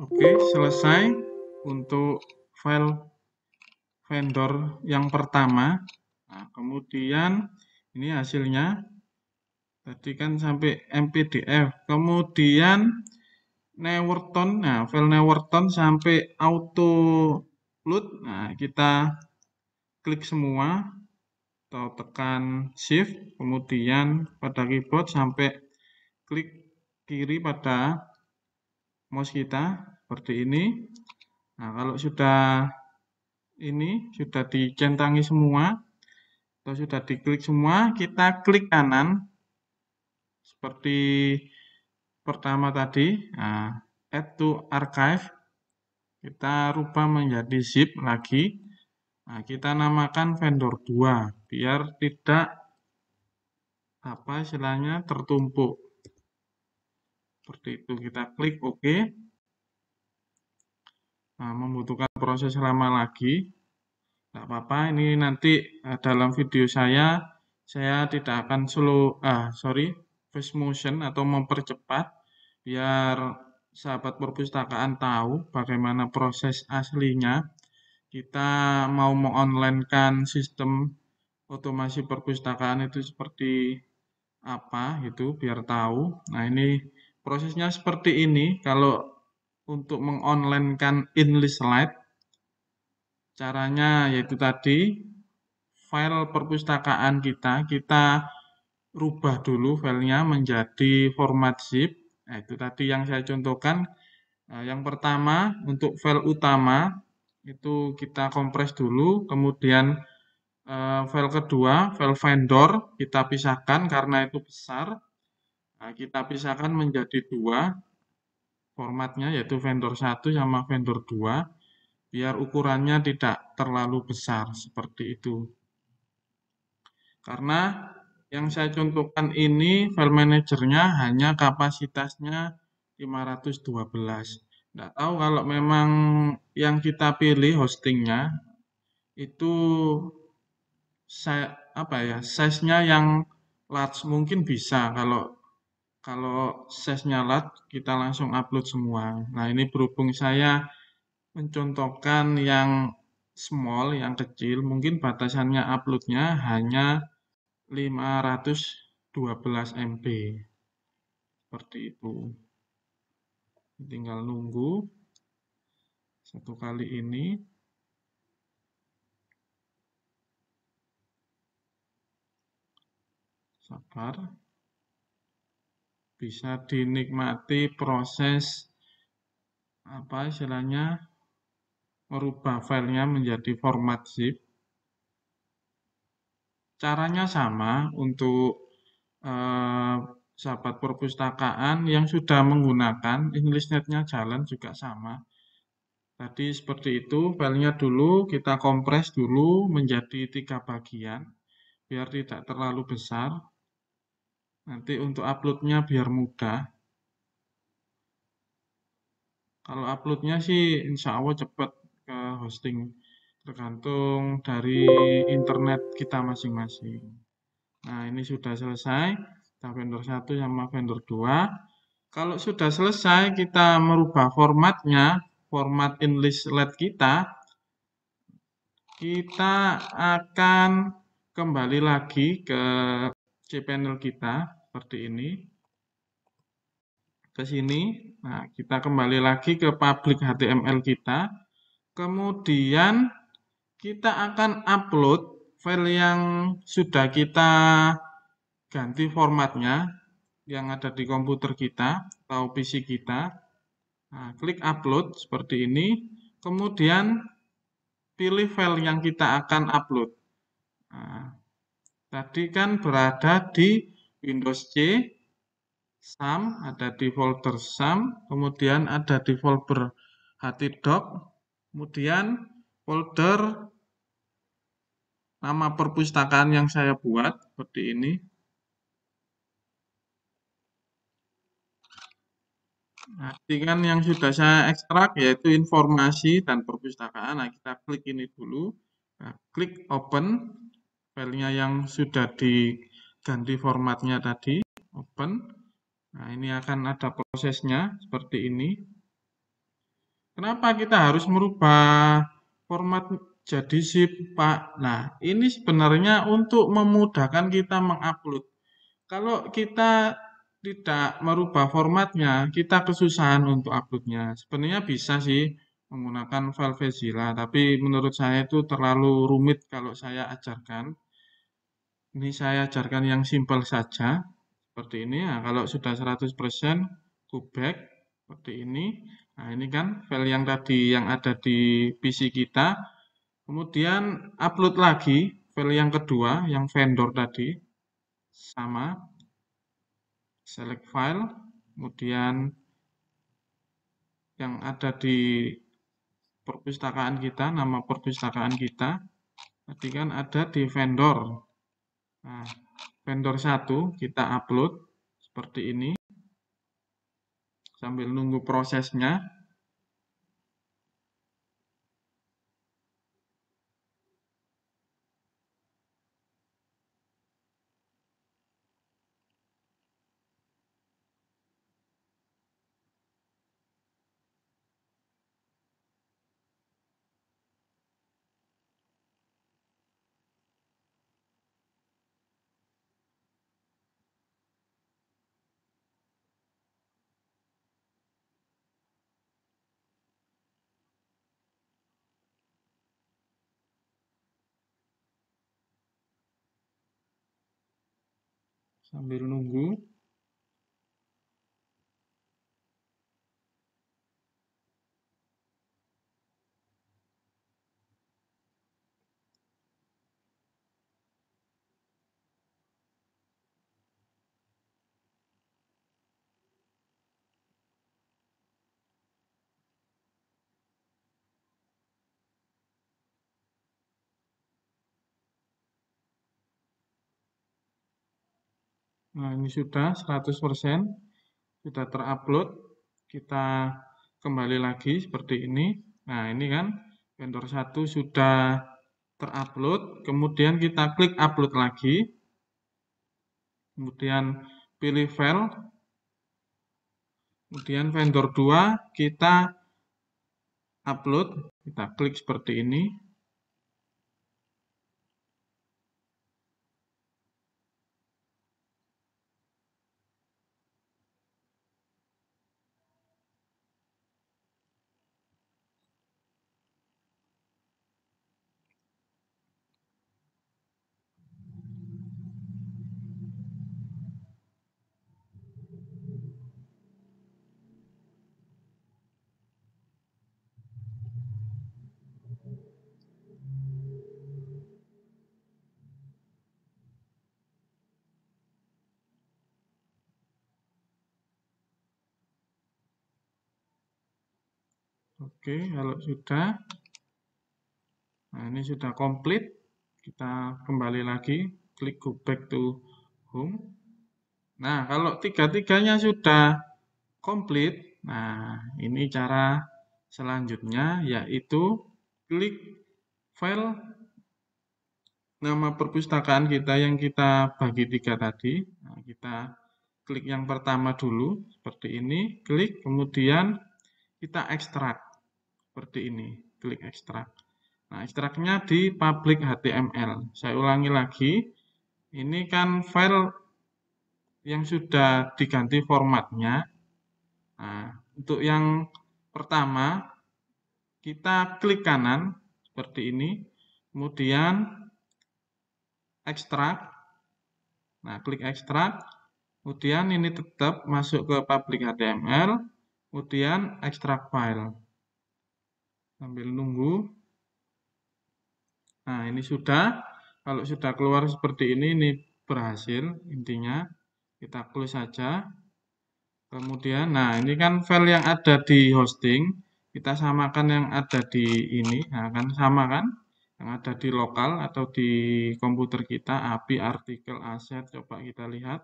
Oke, selesai untuk file vendor yang pertama. Nah, kemudian ini hasilnya. Tadi kan sampai MPDF. Kemudian Newerton, nah file Newerton sampai auto load. Nah, kita klik semua atau tekan shift, kemudian pada keyboard sampai klik kiri pada mouse kita seperti ini. Nah, kalau sudah dicentangi semua atau sudah diklik semua, kita klik kanan seperti pertama tadi. Nah, add to archive, kita rubah menjadi zip lagi. Nah, kita namakan vendor 2 biar tidak istilahnya tertumpuk. Seperti itu, kita klik OK. Nah, membutuhkan proses lama lagi. Tidak apa-apa, ini nanti dalam video saya tidak akan fast motion atau mempercepat biar sahabat perpustakaan tahu bagaimana proses aslinya. Kita mau mengonlinekan sistem otomasi perpustakaan itu seperti apa itu biar tahu. Nah, ini prosesnya seperti ini. Kalau untuk mengonlinekan InlistLite, caranya yaitu tadi file perpustakaan kita rubah dulu filenya menjadi format zip. Nah, itu tadi yang saya contohkan. Nah, yang pertama untuk file utama itu kita kompres dulu, kemudian file kedua, file vendor, kita pisahkan karena itu besar. Nah, kita pisahkan menjadi dua formatnya, yaitu vendor 1 sama vendor 2, biar ukurannya tidak terlalu besar, seperti itu. Karena yang saya contohkan ini, file manajernya hanya kapasitasnya 512. Tidak tahu kalau memang yang kita pilih hostingnya, itu size-nya yang large mungkin bisa. Kalau size-nya large kita langsung upload semua. Nah, ini berhubung saya mencontohkan yang small, yang kecil, mungkin batasannya uploadnya hanya 512 MB. Seperti itu. Tinggal nunggu satu kali ini. Sabar. Bisa dinikmati proses istilahnya merubah filenya menjadi format zip. Caranya sama untuk sahabat perpustakaan yang sudah menggunakan InlistNet-nya jalan juga sama. Tadi seperti itu, filenya dulu kita kompres dulu menjadi 3 bagian biar tidak terlalu besar. Nanti untuk uploadnya biar mudah. Kalau uploadnya sih insya Allah cepat ke hosting, tergantung dari internet kita masing-masing. Nah, ini sudah selesai, kita vendor 1 sama vendor 2. Kalau sudah selesai, kita merubah formatnya, format InlistLite kita akan kembali lagi ke cPanel kita, seperti ini. Ke sini, nah kita kembali lagi ke public HTML kita. Kemudian kita akan upload file yang sudah kita ganti formatnya yang ada di komputer kita atau PC kita. Nah, klik upload seperti ini. Kemudian pilih file yang kita akan upload. Nah, tadi kan berada di Windows C, SAM, ada di folder SAM, kemudian ada di folder htdoc, kemudian folder nama perpustakaan yang saya buat, seperti ini. Nah, kan yang sudah saya ekstrak yaitu informasi dan perpustakaan. Nah, kita klik ini dulu. Nah, klik open filenya yang sudah diganti formatnya tadi. Open. Nah, ini akan ada prosesnya seperti ini. Kenapa kita harus merubah format jadi zip, Pak? Nah, ini sebenarnya untuk memudahkan kita mengupload. Kalau kita tidak merubah formatnya, kita kesusahan untuk uploadnya. Sebenarnya bisa sih menggunakan file Filezilla, tapi menurut saya itu terlalu rumit kalau saya ajarkan. Ini saya ajarkan yang simpel saja, seperti ini. Nah, kalau sudah 100%, go back, seperti ini. Nah, ini kan file yang tadi yang ada di PC kita. Kemudian upload lagi file yang kedua, yang vendor tadi. Sama, select file, kemudian yang ada di perpustakaan kita, nama perpustakaan kita. Tadi kan ada di vendor. Nah, vendor 1 kita upload seperti ini. Sambil nunggu prosesnya. Sambil nunggu. Nah, ini sudah 100%. Sudah terupload. Kita kembali lagi seperti ini. Nah, ini kan vendor 1 sudah terupload. Kemudian kita klik upload lagi. Kemudian pilih file. Kemudian vendor 2 kita upload. Kita klik seperti ini. Oke, kalau sudah. Nah, ini sudah komplit. Kita kembali lagi, klik go back to home. Nah, kalau tiga-tiganya sudah komplit, nah ini cara selanjutnya yaitu klik file nama perpustakaan kita yang kita bagi 3 tadi. Nah, kita klik yang pertama dulu, seperti ini, klik, kemudian kita ekstrak, seperti ini, klik ekstrak. Nah, ekstraknya di public HTML. Saya ulangi lagi, ini kan file yang sudah diganti formatnya. Nah, untuk yang pertama, kita klik kanan, seperti ini, kemudian ekstrak. Nah, klik ekstrak, kemudian ini tetap masuk ke public HTML, kemudian ekstrak file. Sambil nunggu. Nah, ini sudah. Kalau sudah keluar seperti ini berhasil intinya. Kita close saja. Kemudian, nah ini kan file yang ada di hosting. Kita samakan yang ada di ini. Nah, kan sama kan? Yang ada di lokal atau di komputer kita. API artikel asset. Coba kita lihat.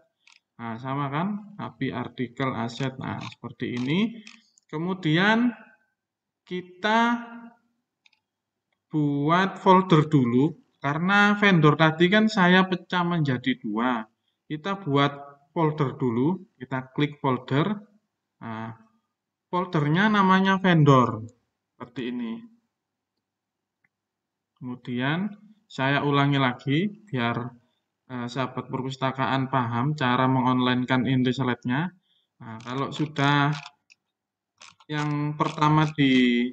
Nah, sama kan? API artikel asset. Nah, seperti ini. Kemudian, kita buat folder dulu, karena vendor tadi kan saya pecah menjadi 2. Kita buat folder dulu, kita klik folder. Nah, foldernya namanya vendor. seperti ini. Kemudian saya ulangi lagi biar sahabat perpustakaan paham cara mengonlinekan Intislate-nya. Nah, kalau sudah yang pertama di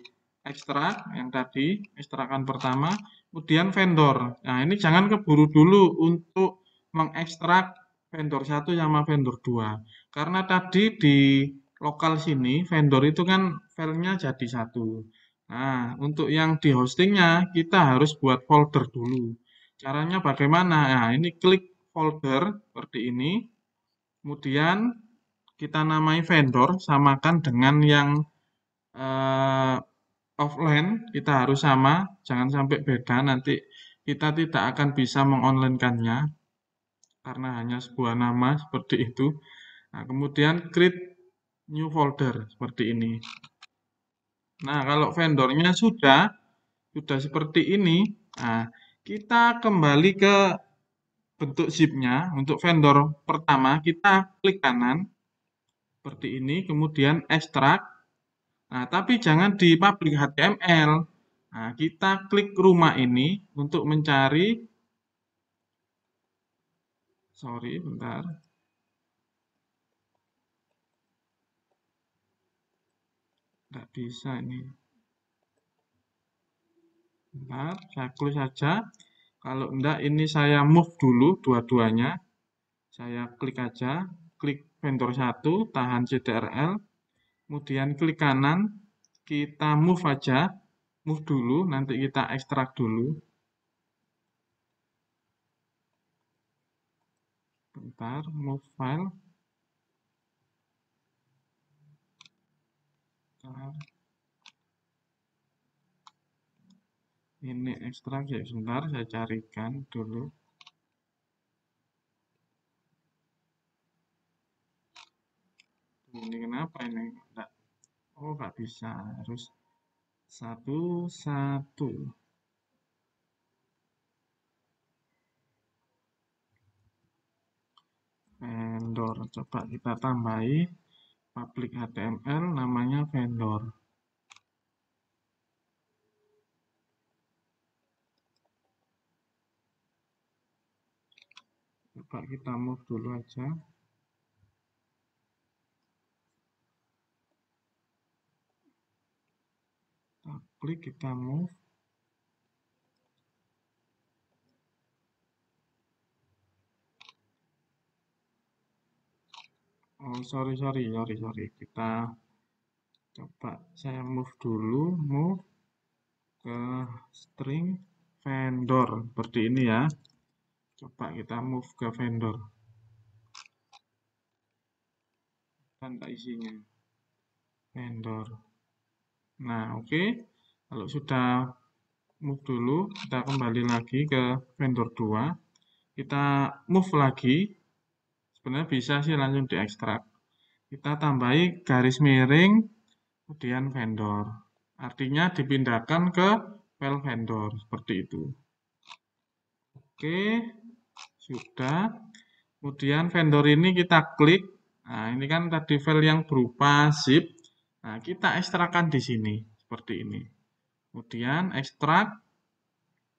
ekstrak, yang tadi ekstrakan pertama, kemudian vendor. Nah, ini jangan keburu dulu untuk mengekstrak vendor 1 sama vendor 2. Karena tadi di lokal sini, vendor itu kan filenya jadi satu. Nah, untuk yang di hostingnya, kita harus buat folder dulu. Caranya bagaimana? Nah, ini klik folder seperti ini. Kemudian kita namai vendor, samakan dengan yang offline, kita harus sama, jangan sampai beda, nanti kita tidak akan bisa mengonlinekannya, karena hanya sebuah nama seperti itu. Nah, kemudian create new folder, seperti ini. Nah, kalau vendornya sudah seperti ini, nah, kita kembali ke bentuk zip-nya. Untuk vendor pertama, kita klik kanan, seperti ini, kemudian ekstrak. Nah, tapi jangan di public HTML. Nah, kita klik rumah ini untuk mencari, sorry, bentar, nggak bisa ini. Bentar, saya close saja. Kalau enggak, ini saya move dulu dua-duanya. Saya klik aja, klik vendor 1, tahan CTRL, kemudian klik kanan, kita move aja, move dulu, nanti kita ekstrak dulu. Bentar, move file. Bentar. Ini ekstrak ya, sebentar saya carikan dulu. Ini kenapa ini? Nggak, oh nggak bisa, harus satu-satu. Vendor, coba kita tambahi public HTML namanya vendor. Coba kita move dulu aja. Kita klik, kita move. Oh, sorry. Kita coba, saya move dulu, move ke string vendor. Seperti ini ya. Coba kita move ke vendor. Dan tak isinya. Vendor. Nah, oke. Kalau sudah move dulu, kita kembali lagi ke vendor 2. Kita move lagi. Sebenarnya bisa sih langsung diekstrak. Kita tambahi garis miring, kemudian vendor. Artinya dipindahkan ke file vendor, seperti itu. Oke, sudah. Kemudian vendor ini kita klik. Nah, ini kan tadi file yang berupa zip. Nah, kita ekstrakkan di sini, seperti ini. Kemudian ekstrak,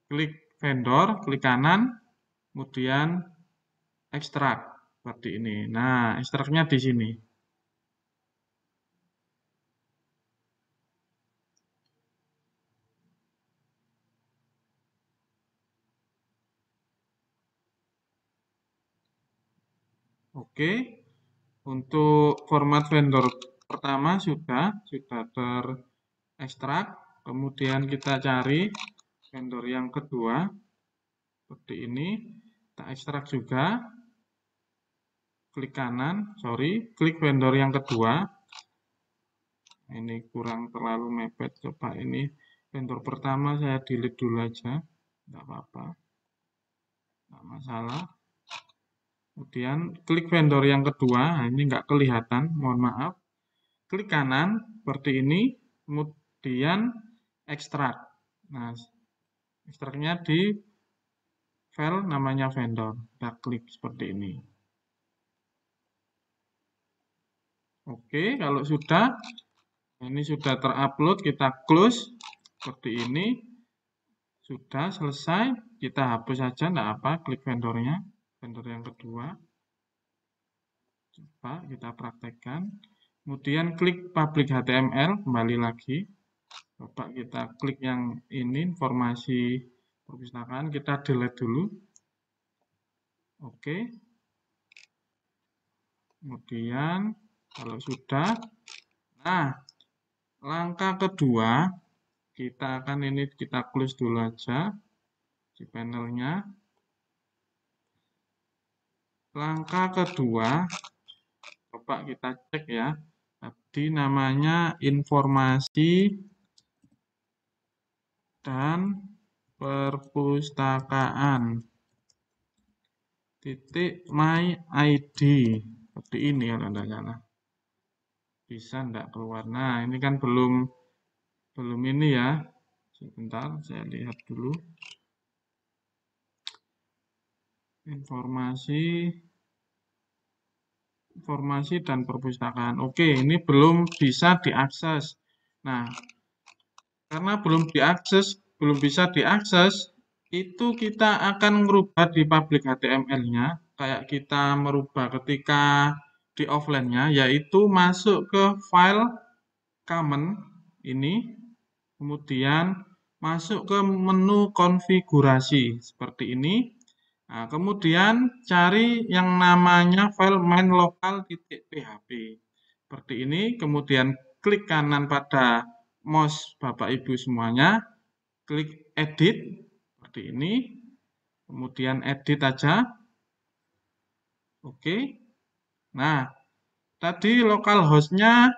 klik vendor, klik kanan, kemudian ekstrak, seperti ini. Nah, ekstraknya di sini. Oke, untuk format vendor pertama sudah terekstrak. Kemudian kita cari vendor yang kedua, seperti ini. Kita ekstrak juga. Klik kanan, klik vendor yang kedua. Ini kurang terlalu mepet. Coba ini vendor pertama saya delete dulu aja. Tidak apa-apa. Tidak masalah. Kemudian klik vendor yang kedua, nah ini nggak kelihatan, mohon maaf. Klik kanan, seperti ini, kemudian ekstrak. Nah, ekstraknya di file namanya vendor. Kita klik seperti ini. Oke, kalau sudah, Ini sudah terupload, kita close seperti ini. Sudah selesai, kita hapus saja, enggak apa, klik vendornya, vendor yang kedua. Coba kita praktekkan. Kemudian klik public HTML, kembali lagi. Coba kita klik yang ini, informasi perpustakaan, kita delete dulu. Oke. Kemudian kalau sudah, nah langkah kedua, kita akan ini kita close dulu aja di panelnya. Langkah kedua, coba kita cek ya. Tadi namanya informasi dan perpustakaan. Titik my ID. Seperti ini kalau tidak salah. Bisa enggak keluar. Nah, ini kan belum ini ya. Sebentar, saya lihat dulu. Informasi dan perpustakaan. Oke, ini belum bisa diakses. Nah, karena belum bisa diakses, itu kita akan merubah di public HTML-nya, kayak kita merubah ketika di offline-nya, yaitu masuk ke file common ini, kemudian masuk ke menu konfigurasi seperti ini. Nah, kemudian cari yang namanya file main local.php. Seperti ini, kemudian klik kanan pada mouse Bapak Ibu semuanya, klik edit seperti ini. Kemudian edit aja. Oke. Nah, tadi localhost-nya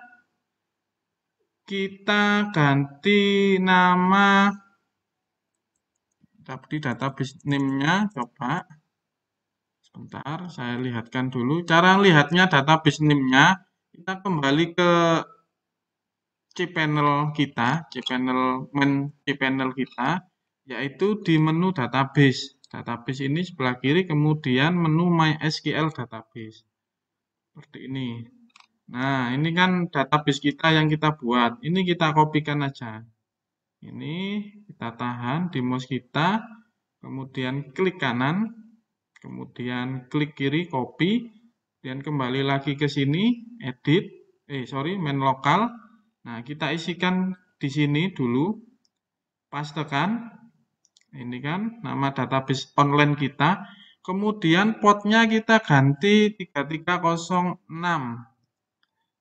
kita ganti nama, di database name-nya, coba sebentar saya lihatkan dulu. Cara lihatnya database name-nya, kita kembali ke cPanel kita, main cPanel kita, yaitu di menu database. Database ini sebelah kiri, kemudian menu MySQL database. Seperti ini. Nah, ini kan database kita yang kita buat. Ini kita kopikan aja. Ini kita tahan di mouse kita, kemudian klik kanan, kemudian klik kiri, copy, dan kembali lagi ke sini, edit, main lokal. Nah, kita isikan di sini dulu, pastekan, ini kan nama database online kita, kemudian portnya kita ganti 3306,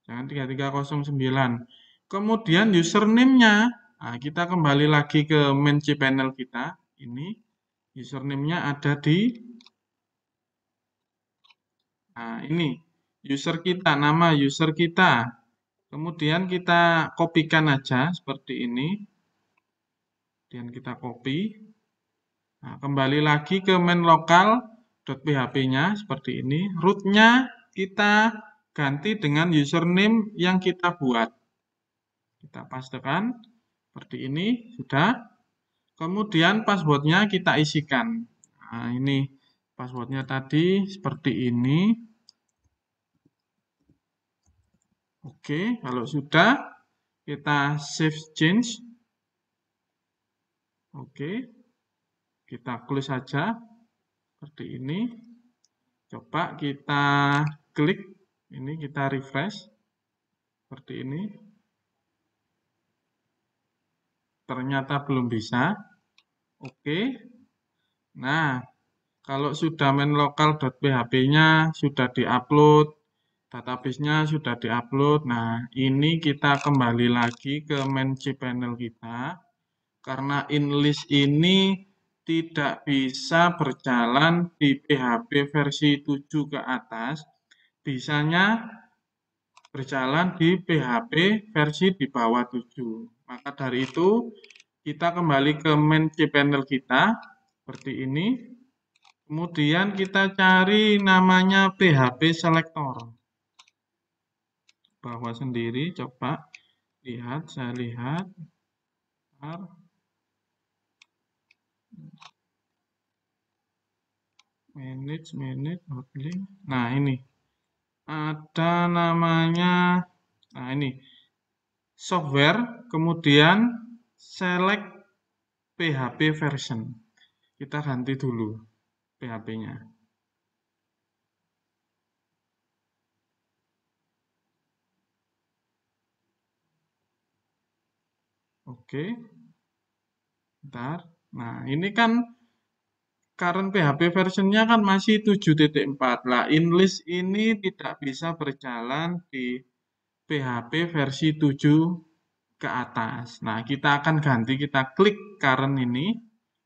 jangan 3309. Kemudian username-nya, nah, kita kembali lagi ke main cPanel kita, ini username-nya ada di, nah ini user kita, nama user kita. Kemudian kita kopikan aja seperti ini. Kemudian kita copy. Nah, kembali lagi ke main local.php-nya seperti ini. Root-nya kita ganti dengan username yang kita buat. Kita pastekan seperti ini, sudah. Kemudian password-nya kita isikan. Nah, ini password-nya tadi seperti ini. Oke, kalau sudah, kita save change. Oke, kita close saja seperti ini. Coba kita klik, ini kita refresh seperti ini. Ternyata belum bisa. Oke. Nah, kalau sudah main local.php-nya sudah diupload, database-nya sudah diupload. Nah, ini kita kembali lagi ke main cPanel kita. Karena inlist ini tidak bisa berjalan di PHP versi 7 ke atas, bisanya berjalan di PHP versi di bawah 7. Maka dari itu, kita kembali ke main cPanel kita, seperti ini. Kemudian kita cari namanya PHP selector. Bawah sendiri, coba lihat, saya lihat. Manage, hotlink. Nah, ini ada namanya, nah ini software, kemudian select PHP version. Kita ganti dulu PHP-nya. Oke, bentar. Nah, ini kan current PHP versionnya kan masih 7.4. Lah, English ini tidak bisa berjalan di PHP versi 7 ke atas. Nah, kita akan ganti, kita klik current ini,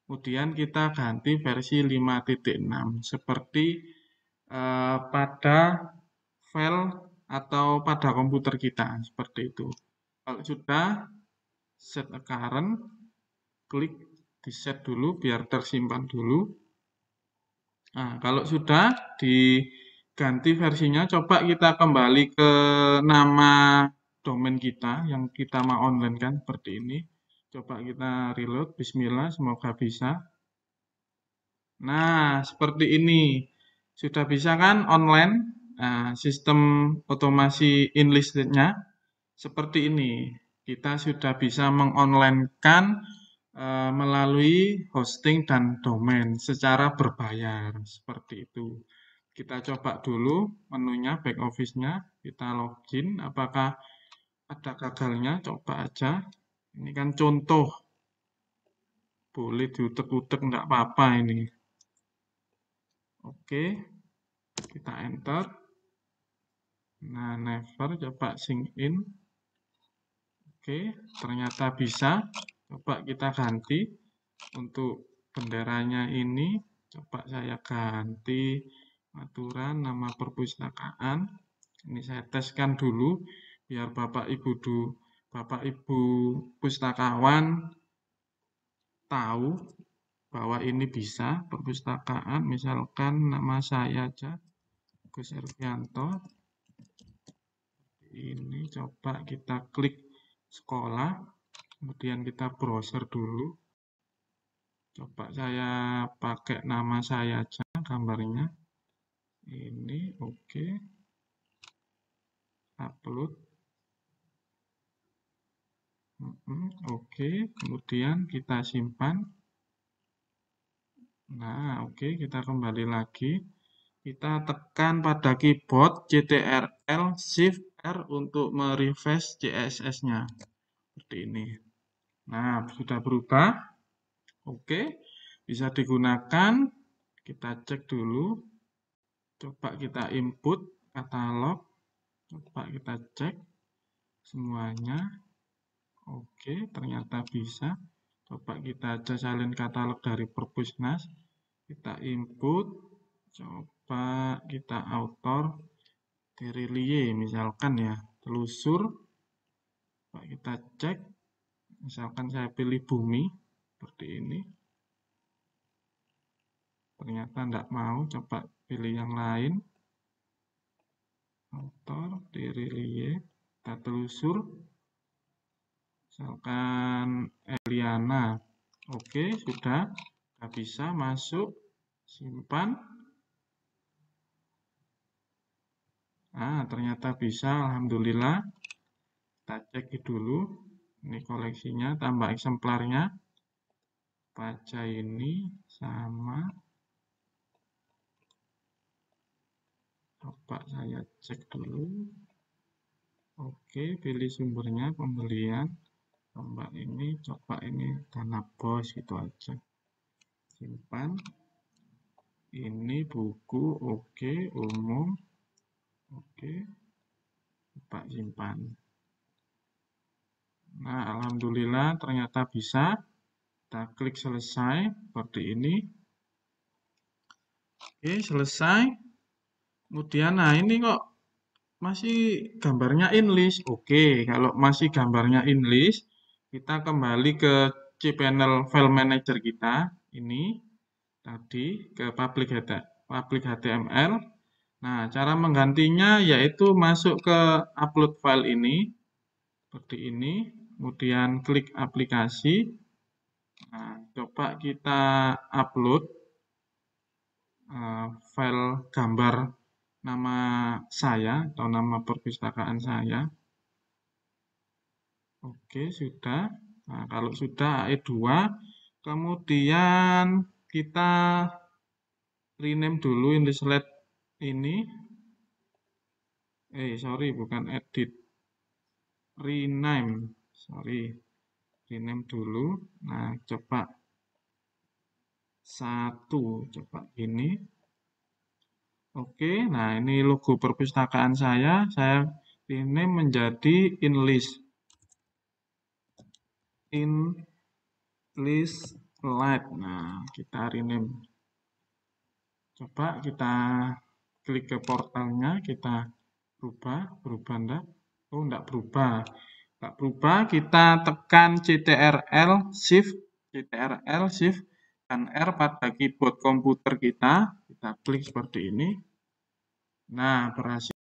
kemudian kita ganti versi 5.6 seperti pada file atau pada komputer kita, seperti itu. Kalau sudah set a current, klik di set dulu biar tersimpan dulu. Nah, kalau sudah diganti versinya, coba kita kembali ke nama domain kita yang kita mau online kan seperti ini. Coba kita reload, bismillah, semoga bisa. Nah, seperti ini. Sudah bisa kan online? Nah, sistem otomasi Enlist-nya seperti ini. Kita sudah bisa mengonlinekan melalui hosting dan domain secara berbayar. Seperti itu. Kita coba dulu menunya, back office-nya. Kita login. Apakah ada gagalnya? Coba aja. Ini kan contoh. Boleh diutek-utek, enggak apa-apa ini. Oke, kita enter. Nah, never, coba sync in. Oke, ternyata bisa. Coba kita ganti untuk benderanya ini. Coba saya ganti aturan nama perpustakaan. Ini saya teskan dulu biar Bapak Ibu pustakawan tahu bahwa ini bisa perpustakaan. Misalkan nama saya aja Gus Ervianto. Ini coba kita klik sekolah, kemudian kita browser dulu. Coba saya pakai nama saya aja gambarnya. Ini oke. Upload. Oke, kemudian kita simpan. Nah, oke, kita kembali lagi. Kita tekan pada keyboard Ctrl Shift R untuk merefresh CSS-nya. Seperti ini. Nah, sudah berubah. Oke, bisa digunakan. Kita cek dulu. Coba kita input katalog. Coba kita cek semuanya. Oke, ternyata bisa. Coba kita aja salin katalog dari Perpusnas. Kita input. Coba kita author. Terilie misalkan ya. Telusur. Coba kita cek. Misalkan saya pilih bumi. Seperti ini. Ternyata tidak mau. Coba pilih yang lain. Author. Terilie. Kita telusur. Misalkan Eliana. Oke, sudah. Nggak bisa masuk. Simpan. Nah, ternyata bisa. Alhamdulillah. Kita cek dulu. Ini koleksinya, tambah eksemplarnya. Baca ini sama. Coba saya cek dulu. Oke, pilih sumbernya, pembelian. Tambah ini, coba ini dana bos, gitu aja. Simpan. Ini buku, oke, umum. Oke, coba simpan. Nah, alhamdulillah ternyata bisa. Kita klik selesai, seperti ini. Oke, selesai. Kemudian, nah ini kok masih gambarnya English. Oke, kalau masih gambarnya English, kita kembali ke cPanel File Manager kita. Ini tadi ke public HTML. Nah, cara menggantinya yaitu masuk ke upload file ini. Seperti ini. Kemudian klik aplikasi. Nah, coba kita upload file gambar nama saya atau nama perpustakaan saya. Oke, sudah. Nah, kalau sudah E2, kemudian kita rename dulu slide ini. Sorry, bukan edit. Rename. Sorry. Rename dulu. Nah, coba satu. Coba ini. Oke, nah ini logo perpustakaan saya rename menjadi InList. InList Lite. Nah, kita rename. Coba kita klik ke portalnya, kita berubah enggak? Oh, enggak berubah. Enggak berubah, kita tekan CTRL Shift dan R pada keyboard komputer kita klik seperti ini. Nah, berhasil.